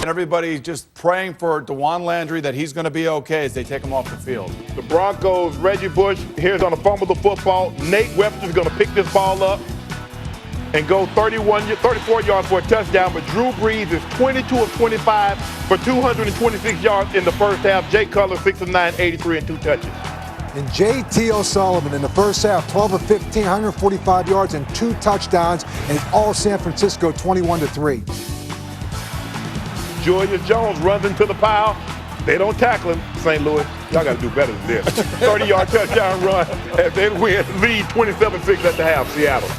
and everybody just praying for DeJuan Landry that he's going to be okay as they take him off the field. The Broncos, Reggie Bush, here's on the fumble the football. Nate Webster's going to pick this ball up and go 34 yards for a touchdown, but Drew Brees is 22 of 25 for 226 yards in the first half. Jay Cutler, 6 of 9, 83 and 2 touches. And J.T. O'Sullivan in the first half, 12 of 15, 145 yards and 2 touchdowns, and it's all San Francisco, 21-3. Julius Jones runs into the pile. They don't tackle him. St. Louis, y'all got to do better than this. 30-yard touchdown run as they lead 27-6 at the half, Seattle.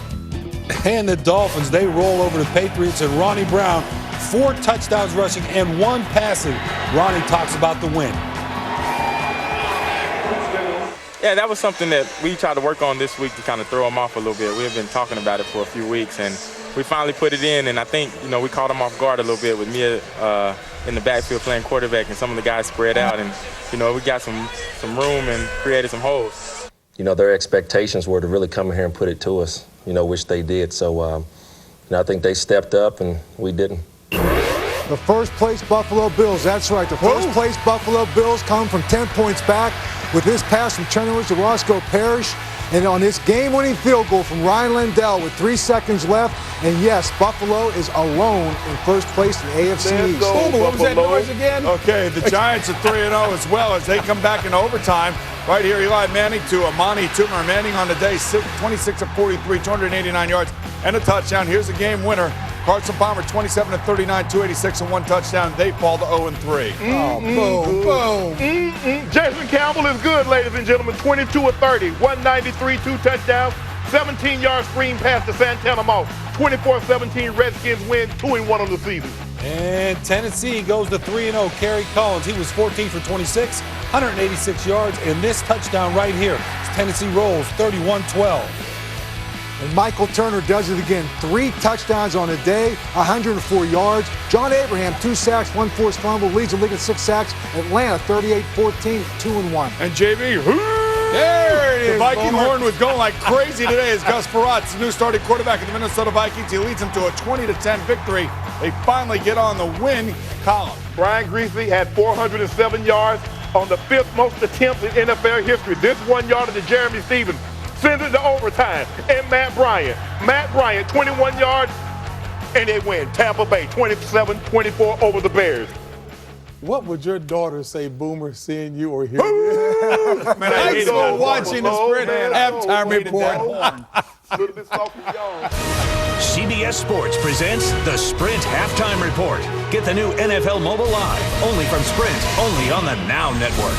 And the Dolphins, they roll over the Patriots, and Ronnie Brown, 4 touchdowns rushing and 1 passing. Ronnie talks about the win. Yeah, that was something that we tried to work on this week to kind of throw them off a little bit. We have been talking about it for a few weeks, and we finally put it in, and I think, we caught them off guard a little bit with me in the backfield playing quarterback, and some of the guys spread out, and, we got some room and created some holes. Their expectations were to really come in here and put it to us, which they did. So, I think they stepped up, and we didn't. The first place Buffalo Bills, that's right. The first place Buffalo Bills come from 10 points back with this pass from turnovers to Roscoe Parrish. And on this game-winning field goal from Ryan Lindell with 3 seconds left. And yes, Buffalo is alone in first place in the AFC East. What was that noise again? Okay, the Giants are 3-0 as well as they come back in overtime. Right here, Eli Manning to Amani Toomer. Manning on the day, 26 of 43, 289 yards and a touchdown. Here's the game winner. Carson Palmer, 27 of 39, 286 and 1 touchdown. They fall to 0-3. Boom. Jason Campbell is good, ladies and gentlemen. 22 of 30, 193, 2 touchdowns, 17-yard screen pass to Santana Moss. 24-17, Redskins win, 2-1 on the season. And Tennessee goes to 3-0. Kerry Collins, he was 14 for 26, 186 yards, and this touchdown right here. Tennessee rolls 31-12. And Michael Turner does it again. 3 touchdowns on the day, 104 yards. John Abraham, 2 sacks, 1 forced fumble, leads the league in 6 sacks. Atlanta, 38-14, 2-1. And JB, there it is. The Viking horn was going like crazy today as Gus Frerotte, the new starting quarterback of the Minnesota Vikings. He leads them to a 20-10 victory. They finally get on the win column. Brian Griese had 407 yards on the 5th most attempts in NFL history. This 1 yard to Jeremy Stevens sends it to overtime. And Matt Bryant, 21 yards, and they win. Tampa Bay, 27-24 over the Bears. What would your daughter say, Boomer, seeing you or hearing you? Man, I hate watching the Sprint halftime report. CBS Sports presents the Sprint Halftime Report. Get the new NFL Mobile Live, only from Sprint, only on the Now Network.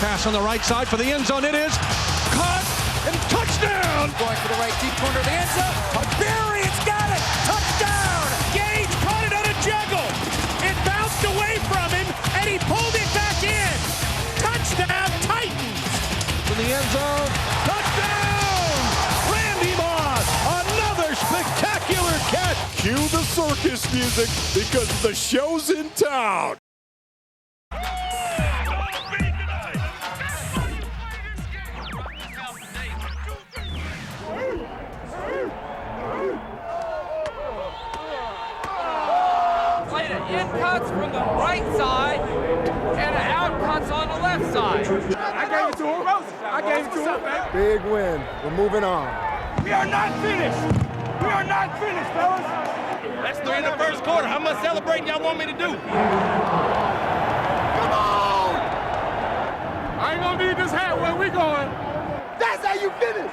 Pass on the right side for the end zone. It is caught and touchdown. Going for the right deep corner of the end zone. Barian's got it. Touchdown. Gage caught it on a juggle. It bounced away from him, and he pulled it back in. Touchdown, Titans. To the end zone. Touchdown. Randy Moss. Another spectacular catch. Cue the circus music because the show's in town. In cuts from the right side and out cuts on the left side. I gave it to him. I gave it to him. Big win. We're moving on. We are not finished. We are not finished, fellas. That's 3 in the first quarter. How much celebrating y'all want me to do? Come on! I ain't gonna need this hat where we going. That's how you finish.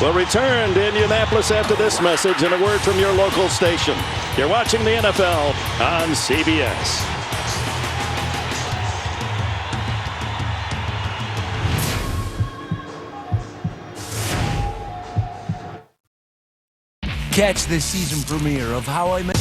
Will return to Indianapolis after this message and a word from your local station. You're watching the NFL on CBS. Catch the season premiere of How I Met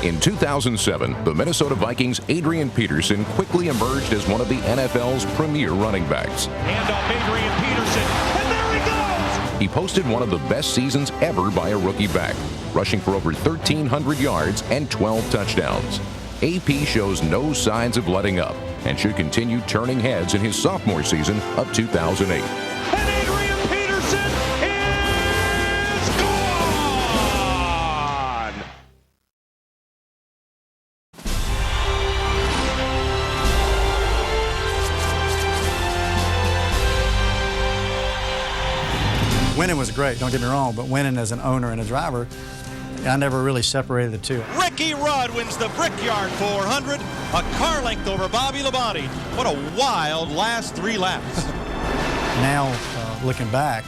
In 2007, the Minnesota Vikings' Adrian Peterson quickly emerged as one of the NFL's premier running backs. Handoff Adrian Peterson, and there he goes! He posted one of the best seasons ever by a rookie back, rushing for over 1,300 yards and 12 touchdowns. AP shows no signs of letting up and should continue turning heads in his sophomore season of 2008. And Adrian Peterson is gone! Winning was great, don't get me wrong, but winning as an owner and a driver, I never really separated the two. Ricky Rudd wins the Brickyard 400, a car length over Bobby Labonte. What a wild last 3 laps. Now, looking back,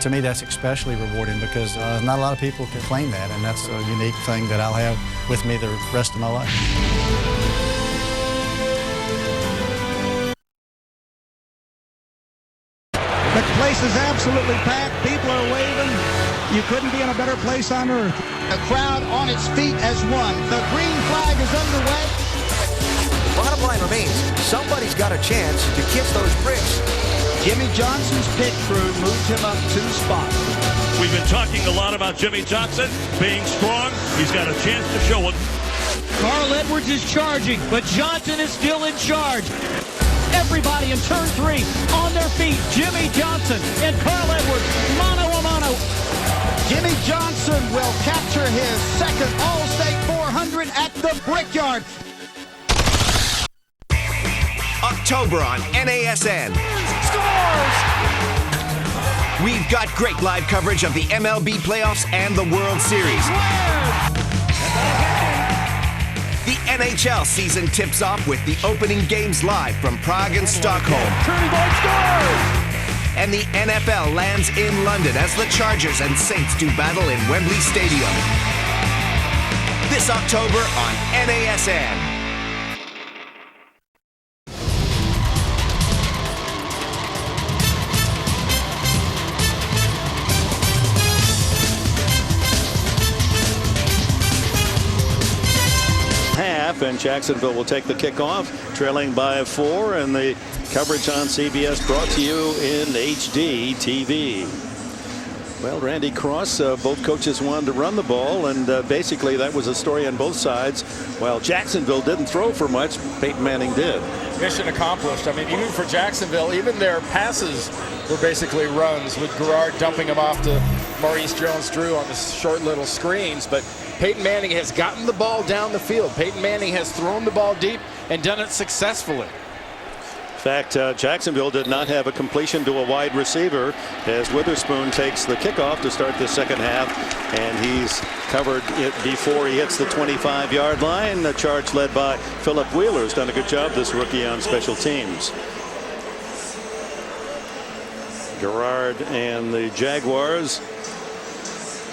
to me that's especially rewarding because not a lot of people can claim that, and that's a unique thing that I'll have with me the rest of my life. The place is absolutely packed. People are waving. You couldn't be in a better place on earth. The crowd on its feet as one. The green flag is underway. The bottom line remains, somebody's got a chance to kiss those bricks. Jimmy Johnson's pit crew moved him up 2 spots. We've been talking a lot about Jimmy Johnson being strong. He's got a chance to show it. Carl Edwards is charging, but Johnson is still in charge. Everybody in turn 3 on their feet. Jimmy Johnson and Carl Edwards, mano a mano. Jimmy Johnson will capture his second All-State 400 at the Brickyard. October on NASN. Scores! We've got great live coverage of the MLB playoffs and the World Series. The NHL season tips off with the opening games live from Prague and Stockholm. And the NFL lands in London as the Chargers and Saints do battle in Wembley Stadium. This October on NASN. And Jacksonville will take the kickoff, trailing by 4, and the coverage on CBS brought to you in HD TV. Well, Randy Cross, both coaches wanted to run the ball, and basically that was a story on both sides. While Jacksonville didn't throw for much, Peyton Manning did. Mission accomplished. I mean, even for Jacksonville, even their passes were basically runs, with Garrard dumping them off to Maurice Jones-Drew on the short little screens. But Peyton Manning has gotten the ball down the field. Peyton Manning has thrown the ball deep and done it successfully. In fact, Jacksonville did not have a completion to a wide receiver as Witherspoon takes the kickoff to start the second half, and he's covered it before he hits the 25-yard line. The charge led by Philip Wheeler has done a good job, this rookie, on special teams. Garrard and the Jaguars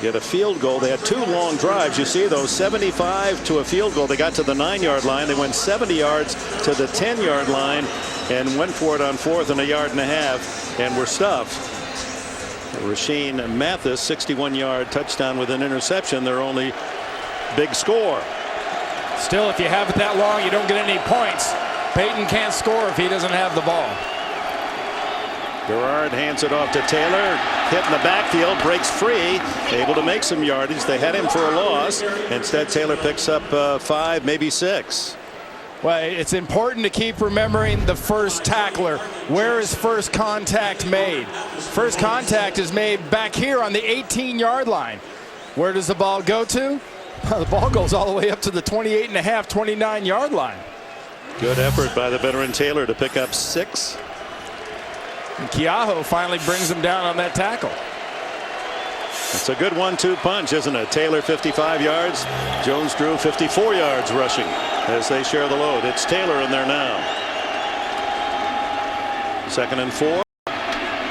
get a field goal. They had 2 long drives. You see those, 75 to a field goal. They got to the 9-yard line. They went 70 yards to the 10-yard line and went for it on 4th and a yard and a half and were stuffed. Rashean Mathis, 61-yard touchdown with an interception, their only big score. Still, if you have it that long, you don't get any points. Peyton can't score if he doesn't have the ball. Garrard hands it off to Taylor, hit in the backfield, breaks free, able to make some yardage. They had him for a loss. Instead, Taylor picks up 5, maybe 6. Well, it's important to keep remembering the first tackler. Where is first contact made? First contact is made back here on the 18-yard line. Where does the ball go to? The ball goes all the way up to the 28.5, 29-yard line. Good effort by the veteran Taylor to pick up 6. And Keaho finally brings him down on that tackle. It's a good 1-2 punch, isn't it? Taylor 55 yards, Jones-Drew 54 yards rushing as they share the load. It's Taylor in there now. 2nd and 4.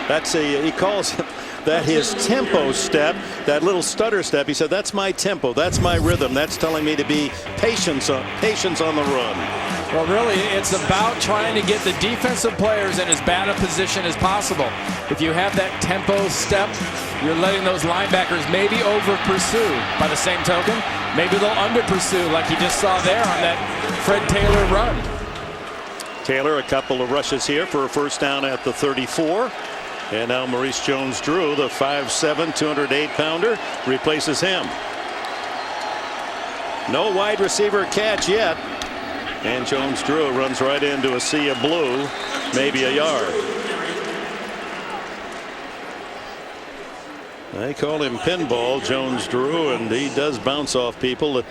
That's he calls that his tempo step, that little stutter step. He said, that's my tempo, that's my rhythm, that's telling me to be patience on the run. Well, really, it's about trying to get the defensive players in as bad a position as possible. If you have that tempo step, you're letting those linebackers maybe over pursue. By the same token, maybe they'll under pursue like you just saw there on that Fred Taylor run. Taylor, a couple of rushes here for a first down at the 34. And now Maurice Jones-Drew, the 5'7", 208-pounder, replaces him. No wide receiver catch yet. And Jones-Drew runs right into a sea of blue, maybe a yard. They call him pinball, Jones-Drew, and he does bounce off people.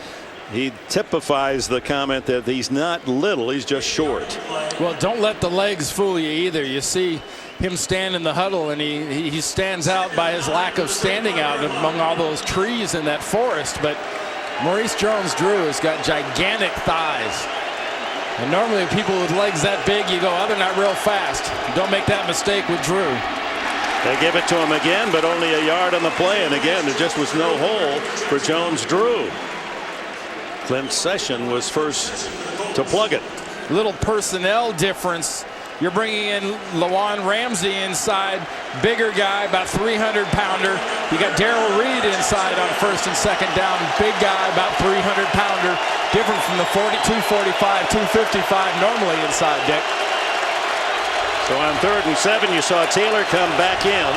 He typifies the comment that he's not little, he's just short. Well, don't let the legs fool you either. You see him stand in the huddle, and he stands out by his lack of standing out among all those trees in that forest. But Maurice Jones-Drew has got gigantic thighs. And normally people with legs that big, you go, oh, they're not real fast. Don't make that mistake with Drew. They give it to him again, but only a yard on the play. And again, there just was no hole for Jones-Drew. Clint Session was first to plug it. Little personnel difference. You're bringing in Lawan Ramsey inside, bigger guy, about 300-pounder. You got Darrell Reed inside on first and second down, big guy, about 300-pounder. Different from the 245, 255 normally inside, Dick. So on 3rd and 7, you saw Taylor come back in.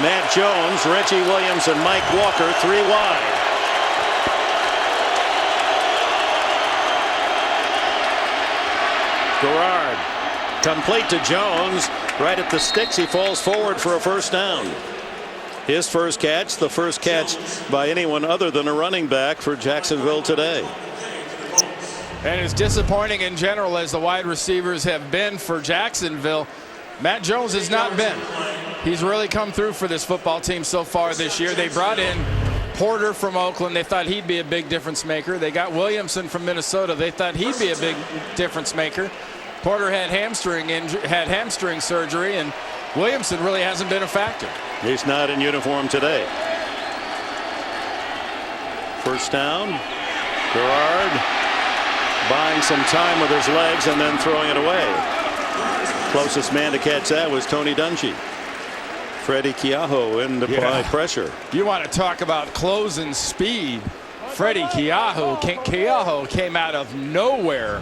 Matt Jones, Reggie Williams, and Mike Walker 3 wide. Garrard, complete to Jones, right at the sticks. He falls forward for a first down. His first catch, the first catch by anyone other than a running back for Jacksonville today. And as disappointing in general as the wide receivers have been for Jacksonville, Matt Jones has not been. He's really come through for this football team so far this year. They brought in Porter from Oakland. They thought he'd be a big difference maker. They got Williamson from Minnesota. They thought he'd be a big difference maker. Porter had hamstring surgery, and Williamson really hasn't been a factor. He's not in uniform today. First down. Garrard buying some time with his legs and then throwing it away. Closest man to catch that was Tony Dungy. Freddie Keaho in to apply pressure. You want to talk about closing speed. Freddie Keaho came out of nowhere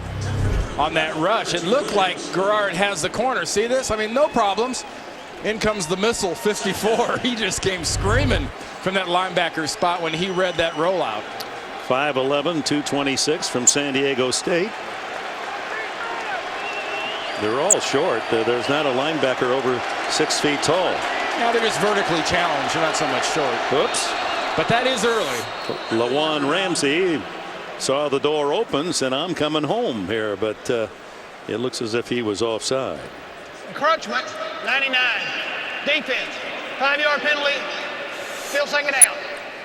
on that rush. It looked like Garrard has the corner. See this? I mean, no problems. In comes the missile, 54. He just came screaming from that linebacker spot when he read that rollout. 5'11", 226 from San Diego State. They're all short. There's not a linebacker over 6 feet tall. Now they're just vertically challenged. They're not so much short. Oops. But that is early. Lawan Ramsey saw the door open, said, I'm coming home here, but it looks as if he was offside. Encroachment, 99. Defense, 5-yard penalty, still second down.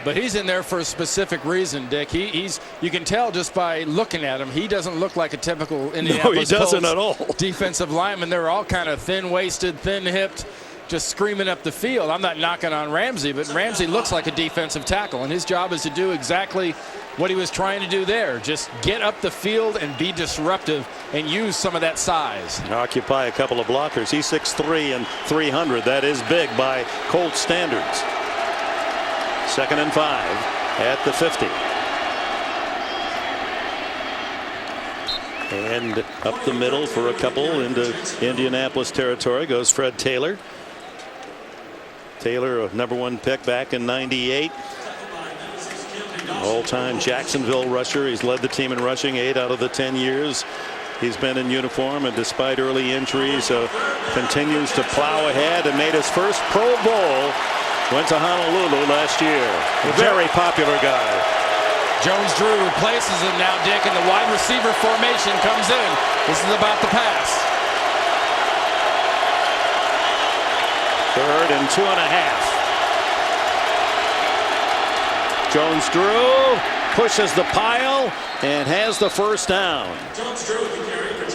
But he's in there for a specific reason, Dick. You can tell just by looking at him, he doesn't look like a typical Indianapolis No, he doesn't Colts at all. defensive lineman. They're all kind of thin-waisted, thin-hipped, just screaming up the field. I'm not knocking on Ramsey, but Ramsey looks like a defensive tackle, and his job is to do exactly what he was trying to do there. Just get up the field and be disruptive and use some of that size. Occupy a couple of blockers. He's 6'3" and 300. That is big by Colts standards. 2nd and 5 at the 50. And up the middle for a couple into Indianapolis territory goes Fred Taylor. Taylor, a #1 pick back in '98. All-time Jacksonville rusher. He's led the team in rushing 8 out of the 10 years he's been in uniform, and despite early injuries, continues to plow ahead and made his first Pro Bowl. Went to Honolulu last year. A very popular guy. Jones-Drew replaces him now, Dick, and the wide receiver formation comes in. This is about the pass. 3rd and 2.5. Jones-Drew pushes the pile and has the first down.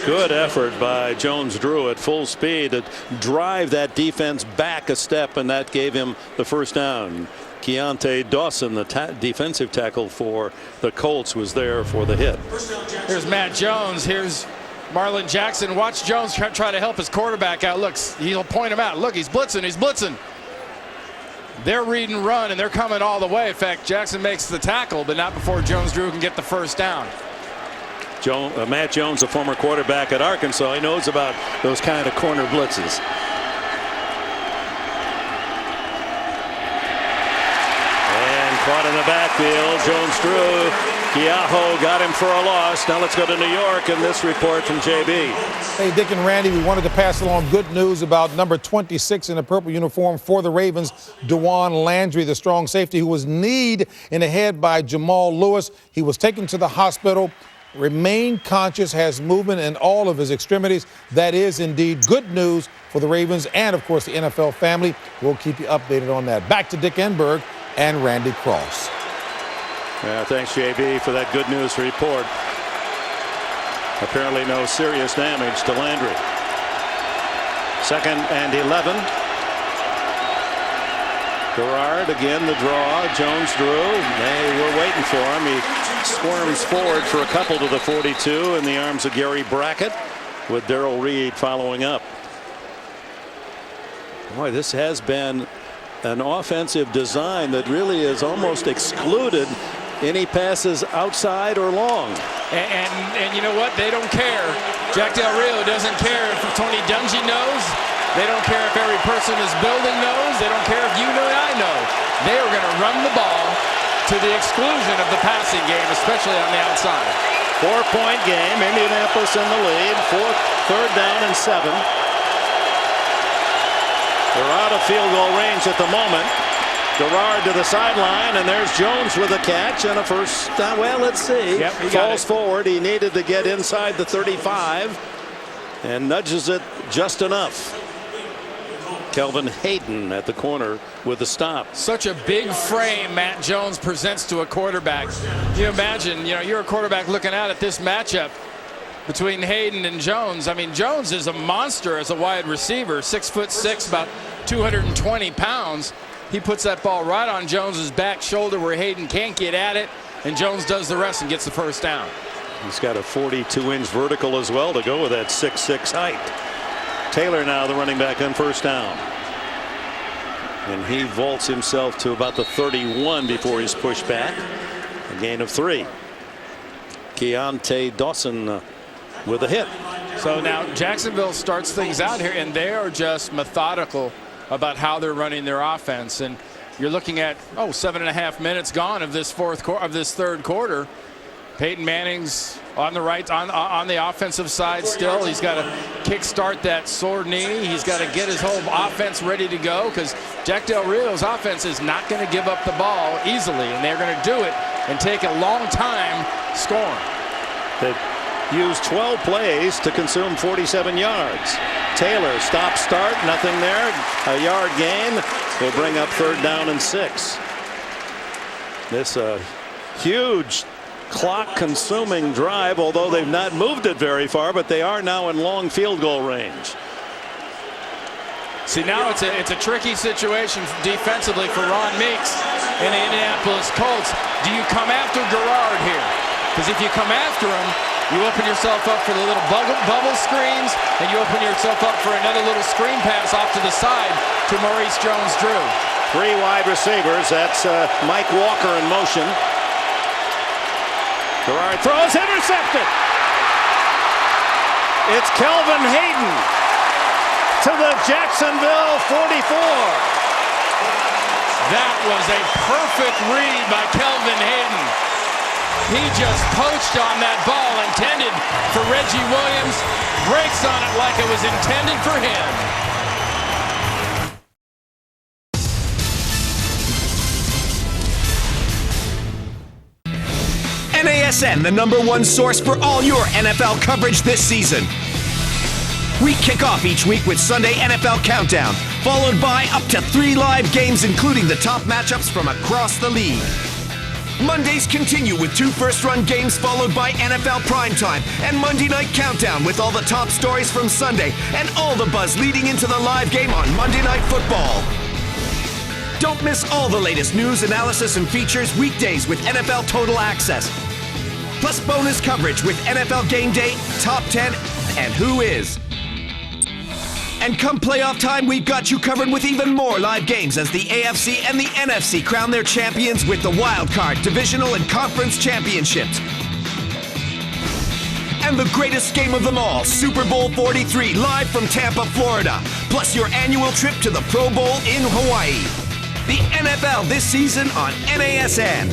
Good effort by Jones-Drew at full speed to drive that defense back a step, and that gave him the first down. Keontae Dawson, the defensive tackle for the Colts, was there for the hit. Here's Matt Jones. Here's Marlon Jackson. Watch Jones try to help his quarterback out. Look, he'll point him out. Look, he's blitzing. He's blitzing. They're read and run, and they're coming all the way. In fact, Jackson makes the tackle, but not before Jones-Drew can get the first down. Matt Jones, a former quarterback at Arkansas, he knows about those kind of corner blitzes. And caught in the backfield, Jones-Drew. Keaho got him for a loss. Now let's go to New York and this report from JB. Hey, Dick and Randy, we wanted to pass along good news about number 26 in the purple uniform for the Ravens, Dewan Landry, the strong safety who was kneed in the head by Jamal Lewis. He was taken to the hospital, remained conscious, has movement in all of his extremities. That is indeed good news for the Ravens and, of course, the NFL family. We'll keep you updated on that. Back to Dick Enberg and Randy Cross. Yeah, thanks, JB, for that good news report. Apparently no serious damage to Landry. 2nd and 11. Garrard again the draw. Jones-Drew. They were waiting for him. He squirms forward for a couple to the 42 in the arms of Gary Brackett, with Darrell Reed following up. Boy, this has been an offensive design that really has almost excluded any passes outside or long. And you know what? They don't care. Jack Del Rio doesn't care if Tony Dungy knows. They don't care if every person in this building knows. They don't care if you know and I know. They are going to run the ball to the exclusion of the passing game, especially on the outside. 4-point game. Indianapolis in the lead. 3rd down and 7. They're out of field goal range at the moment. Garrard to the sideline, and there's Jones with a catch and a first down. Well, let's see. Yep, he falls forward. He needed to get inside the 35 and nudges it just enough. Kelvin Hayden at the corner with the stop. Such a big frame Matt Jones presents to a quarterback. You imagine, you're a quarterback looking out at this matchup between Hayden and Jones. I mean, Jones is a monster as a wide receiver, 6'6", about 220 pounds. He puts that ball right on Jones's back shoulder where Hayden can't get at it, and Jones does the rest and gets the first down. He's got a 42-inch vertical as well to go with that 6'6" height. Taylor now the running back on first down. And he vaults himself to about the 31 before he's pushed back. A gain of 3. Keontae Dawson with a hit. So now Jacksonville starts things out here, and they are just methodical about how they're running their offense. And you're looking at 7.5 minutes gone of this third quarter. Peyton Manning's on the right on the offensive side still. He's got to kick-start that sore knee. He's got to get his whole offense ready to go, because Jack Del Rio's offense is not going to give up the ball easily, and they're going to do it and take a long time scoring. They used 12 plays to consume 47 yards. Taylor start, nothing there. A yard gain will bring up 3rd down and 6. This huge clock-consuming drive, although they've not moved it very far, but they are now in long field goal range. See, now it's a tricky situation defensively for Ron Meeks and the Indianapolis Colts. Do you come after Garrard here? Because if you come after him, you open yourself up for the little bubble screens, and you open yourself up for another little screen pass off to the side to Maurice Jones-Drew. 3 wide receivers. That's Mike Walker in motion. Garrard throws, intercepted. It's Kelvin Hayden to the Jacksonville 44. That was a perfect read by Kelvin Hayden. He just poached on that ball intended for Reggie Williams, breaks on it like it was intended for him. NASN, the #1 source for all your NFL coverage this season. We kick off each week with Sunday NFL Countdown, followed by up to 3 live games, including the top matchups from across the league. Mondays continue with 2 first-run games, followed by NFL Primetime and Monday Night Countdown with all the top stories from Sunday and all the buzz leading into the live game on Monday Night Football. Don't miss all the latest news, analysis, and features weekdays with NFL Total Access. Plus bonus coverage with NFL Game Day, Top 10, and Who Is. And come playoff time, we've got you covered with even more live games as the AFC and the NFC crown their champions with the wild card, divisional, and conference championships. And the greatest game of them all, Super Bowl 43, live from Tampa, Florida. Plus your annual trip to the Pro Bowl in Hawaii. The NFL this season on NASN.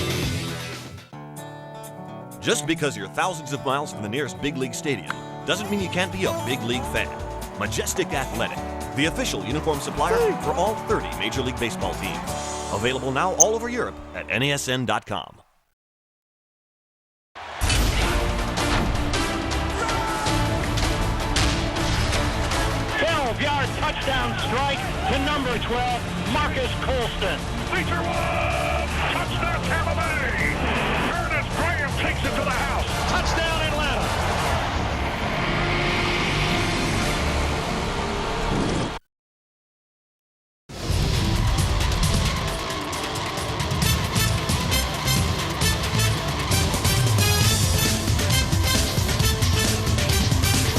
Just because you're thousands of miles from the nearest big league stadium doesn't mean you can't be a big league fan. Majestic Athletic, the official uniform supplier for all 30 Major League Baseball teams. Available now all over Europe at NASN.com. 12-yard touchdown strike to number 12, Marcus Colston. Feature one! Touchdown Tampa Bay! Ernest Graham takes it to the house. Touchdown Atlanta.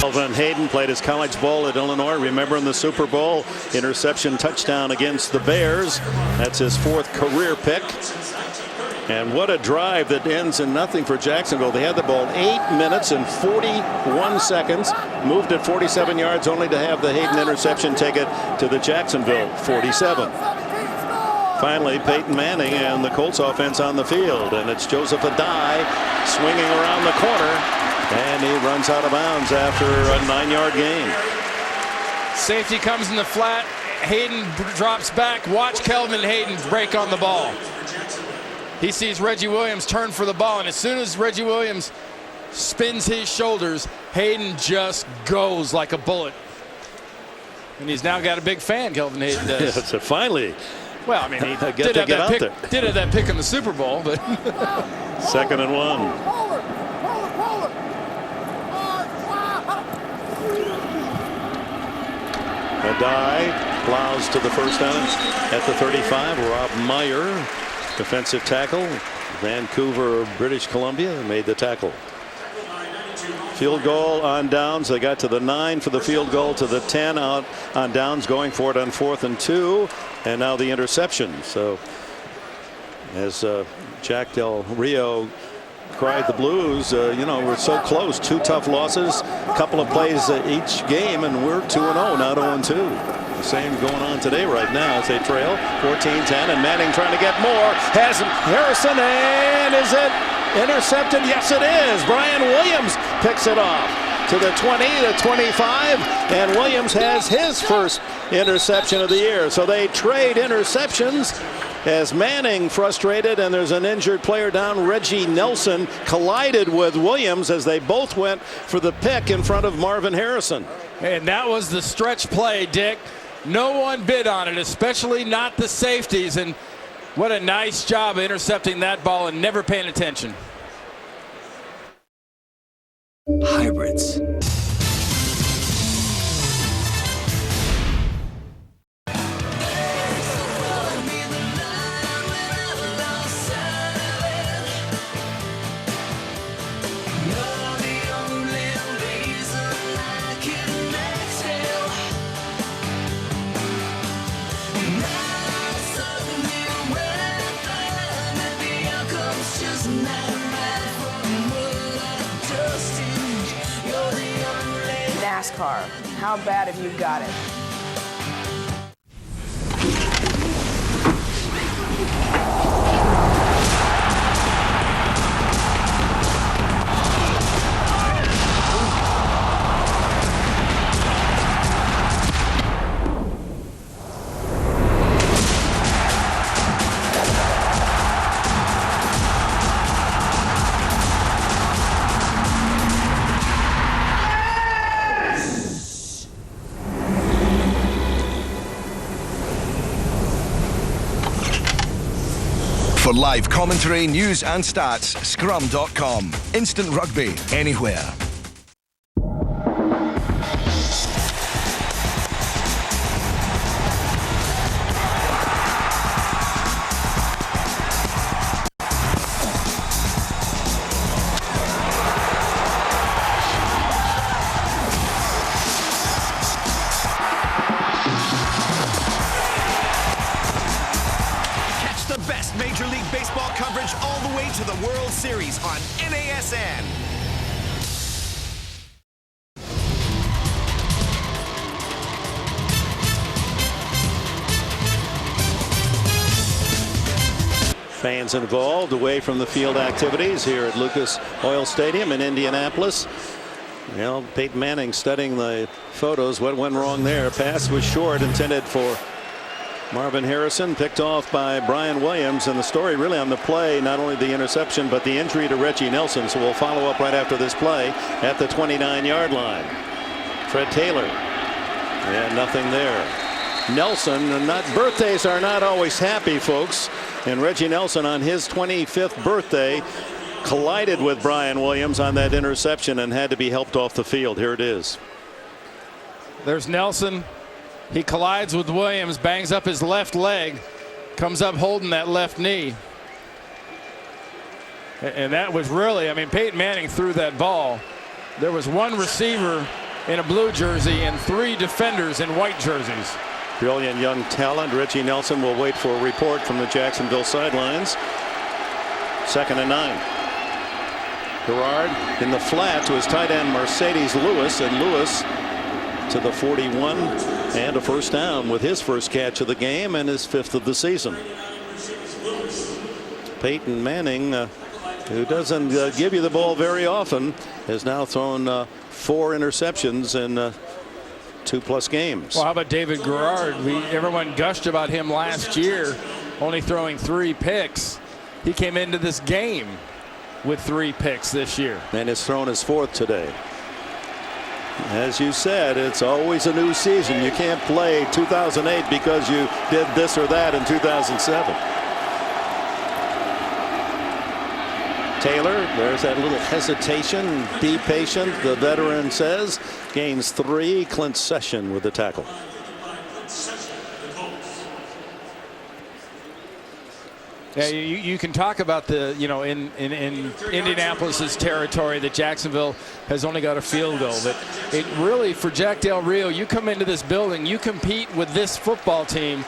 Kelvin Hayden played his college ball at Illinois. Remember in the Super Bowl, interception touchdown against the Bears. That's his 4th career pick. And what a drive that ends in nothing for Jacksonville. They had the ball 8 minutes and 41 seconds. Moved it 47 yards only to have the Hayden interception take it to the Jacksonville 47. Finally, Peyton Manning and the Colts offense on the field. And it's Joseph Adai swinging around the corner. And he runs out of bounds after a 9-yard gain. Safety comes in the flat. Hayden drops back. Watch Kelvin Hayden break on the ball. He sees Reggie Williams turn for the ball, and as soon as Reggie Williams spins his shoulders, Hayden just goes like a bullet. And he's now got a big fan, Kelvin Hayden does. Yeah, so finally. Well, I mean, he did have that pick in the Super Bowl, but 2nd and 1. Adai plows to the first down at the 35. Rob Meyer, defensive tackle, Vancouver, British Columbia, made the tackle. Field goal on downs. They got to the 9 for the field goal, to the 10 out on downs, going for it on 4th and 2, and now the interception. So as Jack Del Rio cried the blues, you know, we're so close. 2 tough losses, a couple of plays each game, and we're 2-0, not 0-2. The same going on today right now as they trail 14-10, and Manning trying to get more. Has Harrison, and is it intercepted? Yes, it is. Brian Williams picks it off to the 20, the 25, and Williams has his first interception of the year. So they trade interceptions. As Manning frustrated, and there's an injured player down. Reggie Nelson collided with Williams as they both went for the pick in front of Marvin Harrison. And that was the stretch play, Dick. No one bid on it, especially not the safeties. And what a nice job of intercepting that ball and never paying attention. Hybrids. NASCAR. How bad have you got it? For live commentary, news and stats, scrum.com. Instant rugby, anywhere. best Major League Baseball coverage all the way to the World Series on NASN. Fans involved away from the field activities here at Lucas Oil Stadium in Indianapolis. Well, Peyton Manning studying the photos. What went wrong there? Pass was short, intended for Marvin Harrison, picked off by Brian Williams. And the story really on the play, not only the interception, but the injury to Reggie Nelson. So we'll follow up right after this play at the 29-yard line. Fred Taylor. And nothing there. Nelson, birthdays are not always happy, folks. And Reggie Nelson on his 25th birthday collided with Brian Williams on that interception and had to be helped off the field. Here it is. There's Nelson. He collides with Williams, bangs up his left leg, comes up holding that left knee. And that was really, I mean, Peyton Manning threw that ball. There was one receiver in a blue jersey and 3 defenders in white jerseys. Brilliant young talent. Reggie Nelson will wait for a report from the Jacksonville sidelines. 2nd and 9. Gerard in the flat to his tight end Mercedes Lewis, and Lewis to the 41 and a first down with his first catch of the game and his 5th of the season. Peyton Manning, who doesn't give you the ball very often, has now thrown 4 interceptions in 2+ games. Well, how about David Gerard? Everyone gushed about him last year, only throwing 3 picks. He came into this game with 3 picks this year. And has thrown his 4th today. As you said, it's always a new season. You can't play 2008 because you did this or that in 2007. Taylor, there's that little hesitation. Be patient, the veteran says. Gains 3. Clint Session with the tackle. Yeah, you can talk about the, in Indianapolis's territory that Jacksonville has only got a field goal. But it really, for Jack Del Rio, you come into this building, you compete with this football team,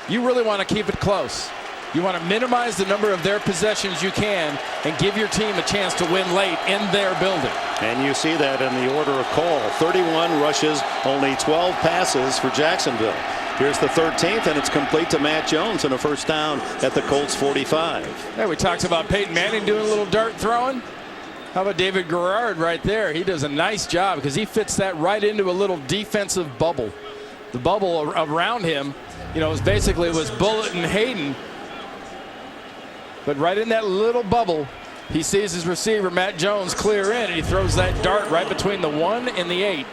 you really want to keep it close. You want to minimize the number of their possessions you can and give your team a chance to win late in their building. And you see that in the order of call. 31 rushes, only 12 passes for Jacksonville. Here's the 13th, and it's complete to Matt Jones and a first down at the Colts 45. Yeah, we talked about Peyton Manning doing a little dart throwing. How about David Gerard right there? He does a nice job because he fits that right into a little defensive bubble. The bubble around him, was Bullitt and Hayden. But right in that little bubble, he sees his receiver, Matt Jones, clear in, and he throws that dart right between the 1 and the 8.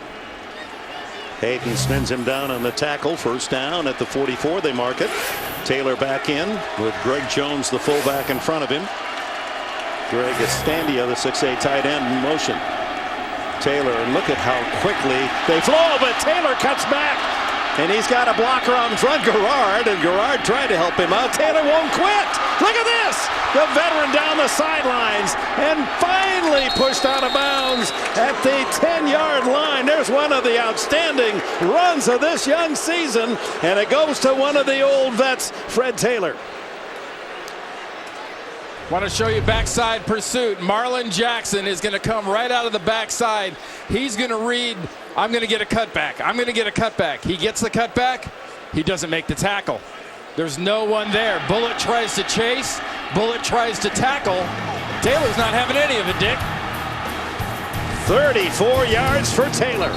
Hayden spins him down on the tackle. First down at the 44. They mark it. Taylor back in with Greg Jones, the fullback, in front of him. Greg Estandia, the 6'8" tight end, in motion. Taylor, and look at how quickly they flow, but Taylor cuts back. And he's got a blocker on front, Gerard, and Gerard tried to help him out. Taylor won't quit. Look at this. The veteran down the sidelines and finally pushed out of bounds at the 10-yard line. There's one of the outstanding runs of this young season, and it goes to one of the old vets, Fred Taylor. Want to show you backside pursuit. Marlon Jackson is going to come right out of the backside. He's going to read, I'm going to get a cutback. I'm going to get a cutback. He gets the cutback. He doesn't make the tackle. There's no one there. Bullitt tries to chase. Bullitt tries to tackle. Taylor's not having any of it, Dick. 34 yards for Taylor.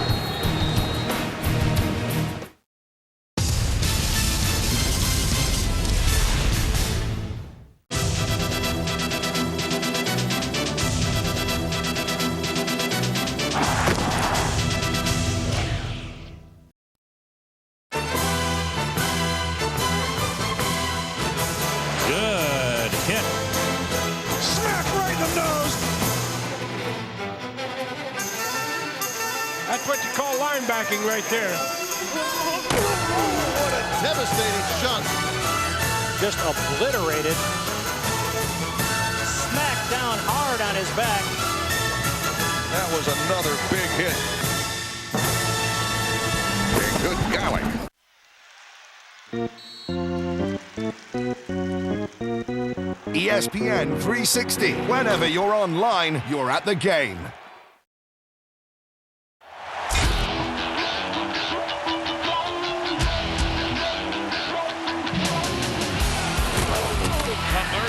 That's what you call linebacking right there. What a devastating shot. Just obliterated. Smacked down hard on his back. That was another big hit. Good golly. ESPN 360. Whenever you're online, you're at the game.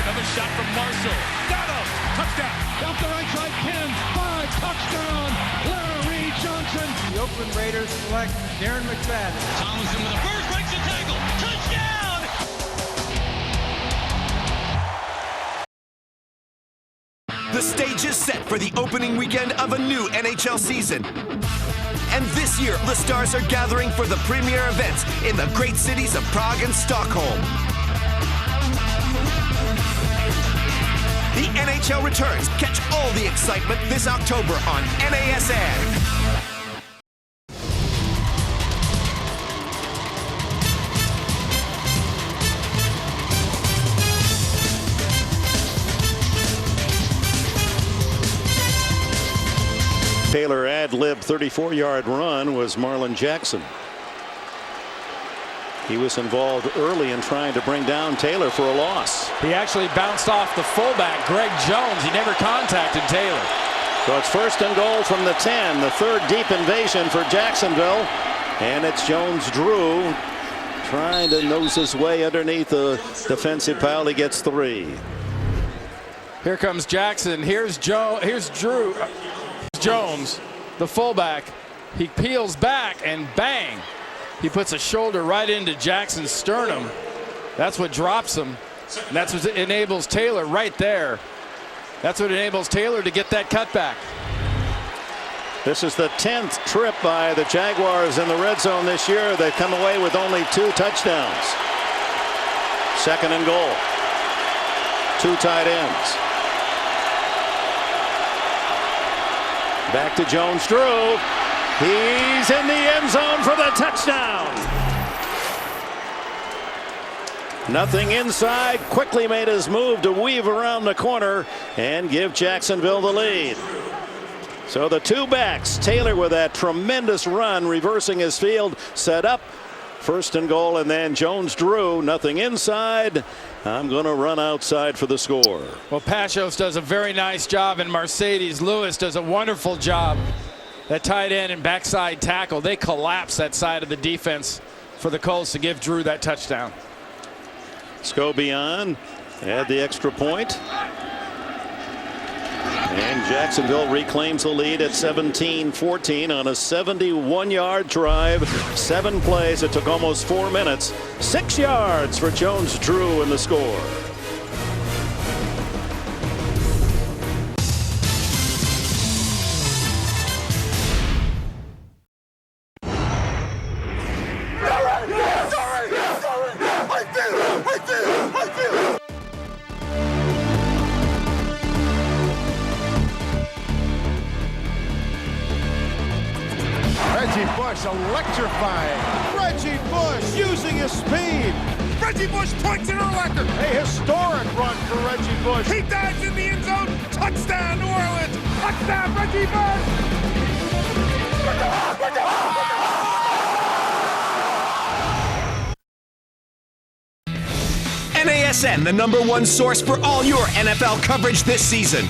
Another shot from Marshall. Got him. Touchdown. Off the right side, 10, 5, touchdown. Larry Johnson. The Oakland Raiders select Darren McFadden. Tomlinson with a first, breaks the tackle. Touchdown. The stage is set for the opening weekend of a new NHL season. And this year, the stars are gathering for the premier events in the great cities of Prague and Stockholm. The NHL returns. Catch all the excitement this October on NASN. Taylor ad-lib 34-yard run was Marlon Jackson. He was involved early in trying to bring down Taylor for a loss. He actually bounced off the fullback, Greg Jones. He never contacted Taylor. So it's 1st and goal from the 10. The third deep invasion for Jacksonville. And it's Jones-Drew trying to nose his way underneath the defensive pile. He gets 3. Here comes Jackson. Here's Drew. Jones, the fullback. He peels back and bang. He puts a shoulder right into Jackson's sternum. That's what drops him. And that's what enables Taylor right there. That's what enables Taylor to get that cutback. This is the 10th trip by the Jaguars in the red zone this year. They come away with only 2 touchdowns. 2nd and goal. 2 tight ends. Back to Jones-Drew. He's in the end zone for the touchdown. Nothing inside. Quickly made his move to weave around the corner and give Jacksonville the lead. So the 2 backs, Taylor with that tremendous run, reversing his field, set up. 1st and goal, and then Jones-Drew, nothing inside. I'm going to run outside for the score. Well, Pashos does a very nice job, and Mercedes Lewis does a wonderful job. That tight end and backside tackle, they collapse that side of the defense for the Colts to give Drew that touchdown. Scobian had the extra point. And Jacksonville reclaims the lead at 17-14 on a 71-yard drive. 7 plays. It took almost 4 minutes. 6 yards for Jones-Drew in the score. Reggie Bush electrifying. Reggie Bush using his speed. Reggie Bush points it electric. A historic run for Reggie Bush. He dives in the end zone. Touchdown, New Orleans. Touchdown, Reggie Bush. NASN, the #1 source for all your NFL coverage this season.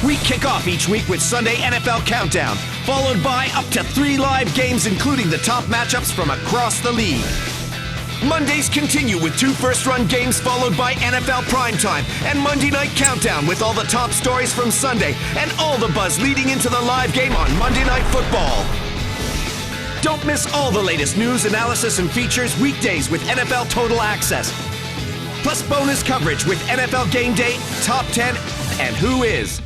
We kick off each week with Sunday NFL Countdown, followed by up to 3 live games, including the top matchups from across the league. Mondays continue with 2 first-run games, followed by NFL Primetime and Monday Night Countdown with all the top stories from Sunday and all the buzz leading into the live game on Monday Night Football. Don't miss all the latest news, analysis, and features weekdays with NFL Total Access. Plus bonus coverage with NFL Game Day, Top 10, and Who Is.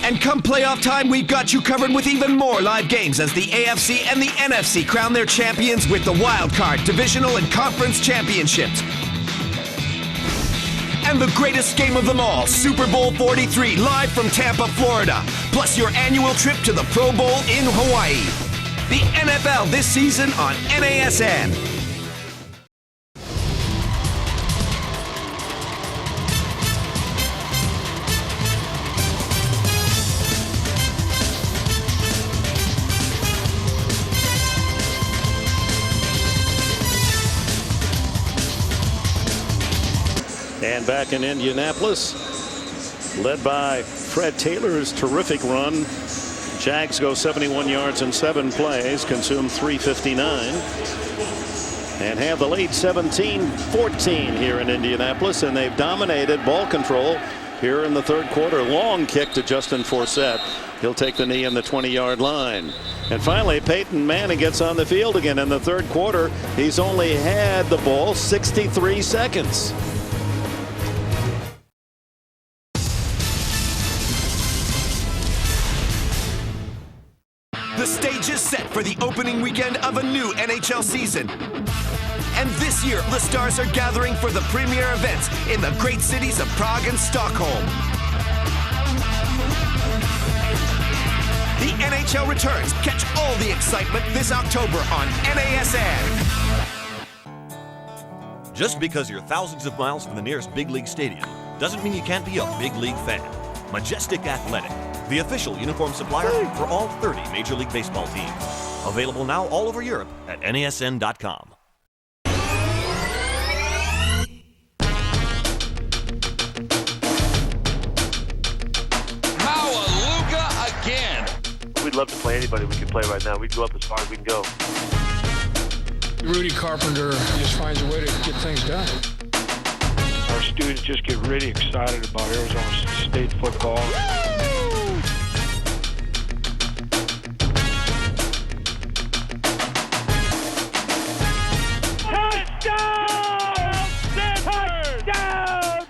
And come playoff time, we've got you covered with even more live games as the AFC and the NFC crown their champions with the Wild Card, Divisional, and Conference Championships. And the greatest game of them all, Super Bowl 43, live from Tampa, Florida. Plus your annual trip to the Pro Bowl in Hawaii. The NFL this season on NASN. And back in Indianapolis, led by Fred Taylor's terrific run. Jags go 71 yards in 7 plays, consume 359, and have the lead 17-14 here in Indianapolis, and they've dominated ball control here in the third quarter. Long kick to Justin Forsett. He'll take the knee in the 20-yard line. And finally, Peyton Manning gets on the field again in the third quarter. He's only had the ball 63 seconds. The stage is set for the opening weekend of a new NHL season. And this year, the stars are gathering for the premier events in the great cities of Prague and Stockholm. The NHL returns. Catch all the excitement this October on NASN. Just because you're thousands of miles from the nearest big league stadium doesn't mean you can't be a big league fan. Majestic Athletic, the official uniform supplier for all 30 Major League Baseball teams. Available now all over Europe at NASN.com. Hallelujah again. We'd love to play anybody we can play right now. We'd go up as far as we can go. Rudy Carpenter just finds a way to get things done. Our students just get really excited about Arizona State football. Touchdown! Touchdown!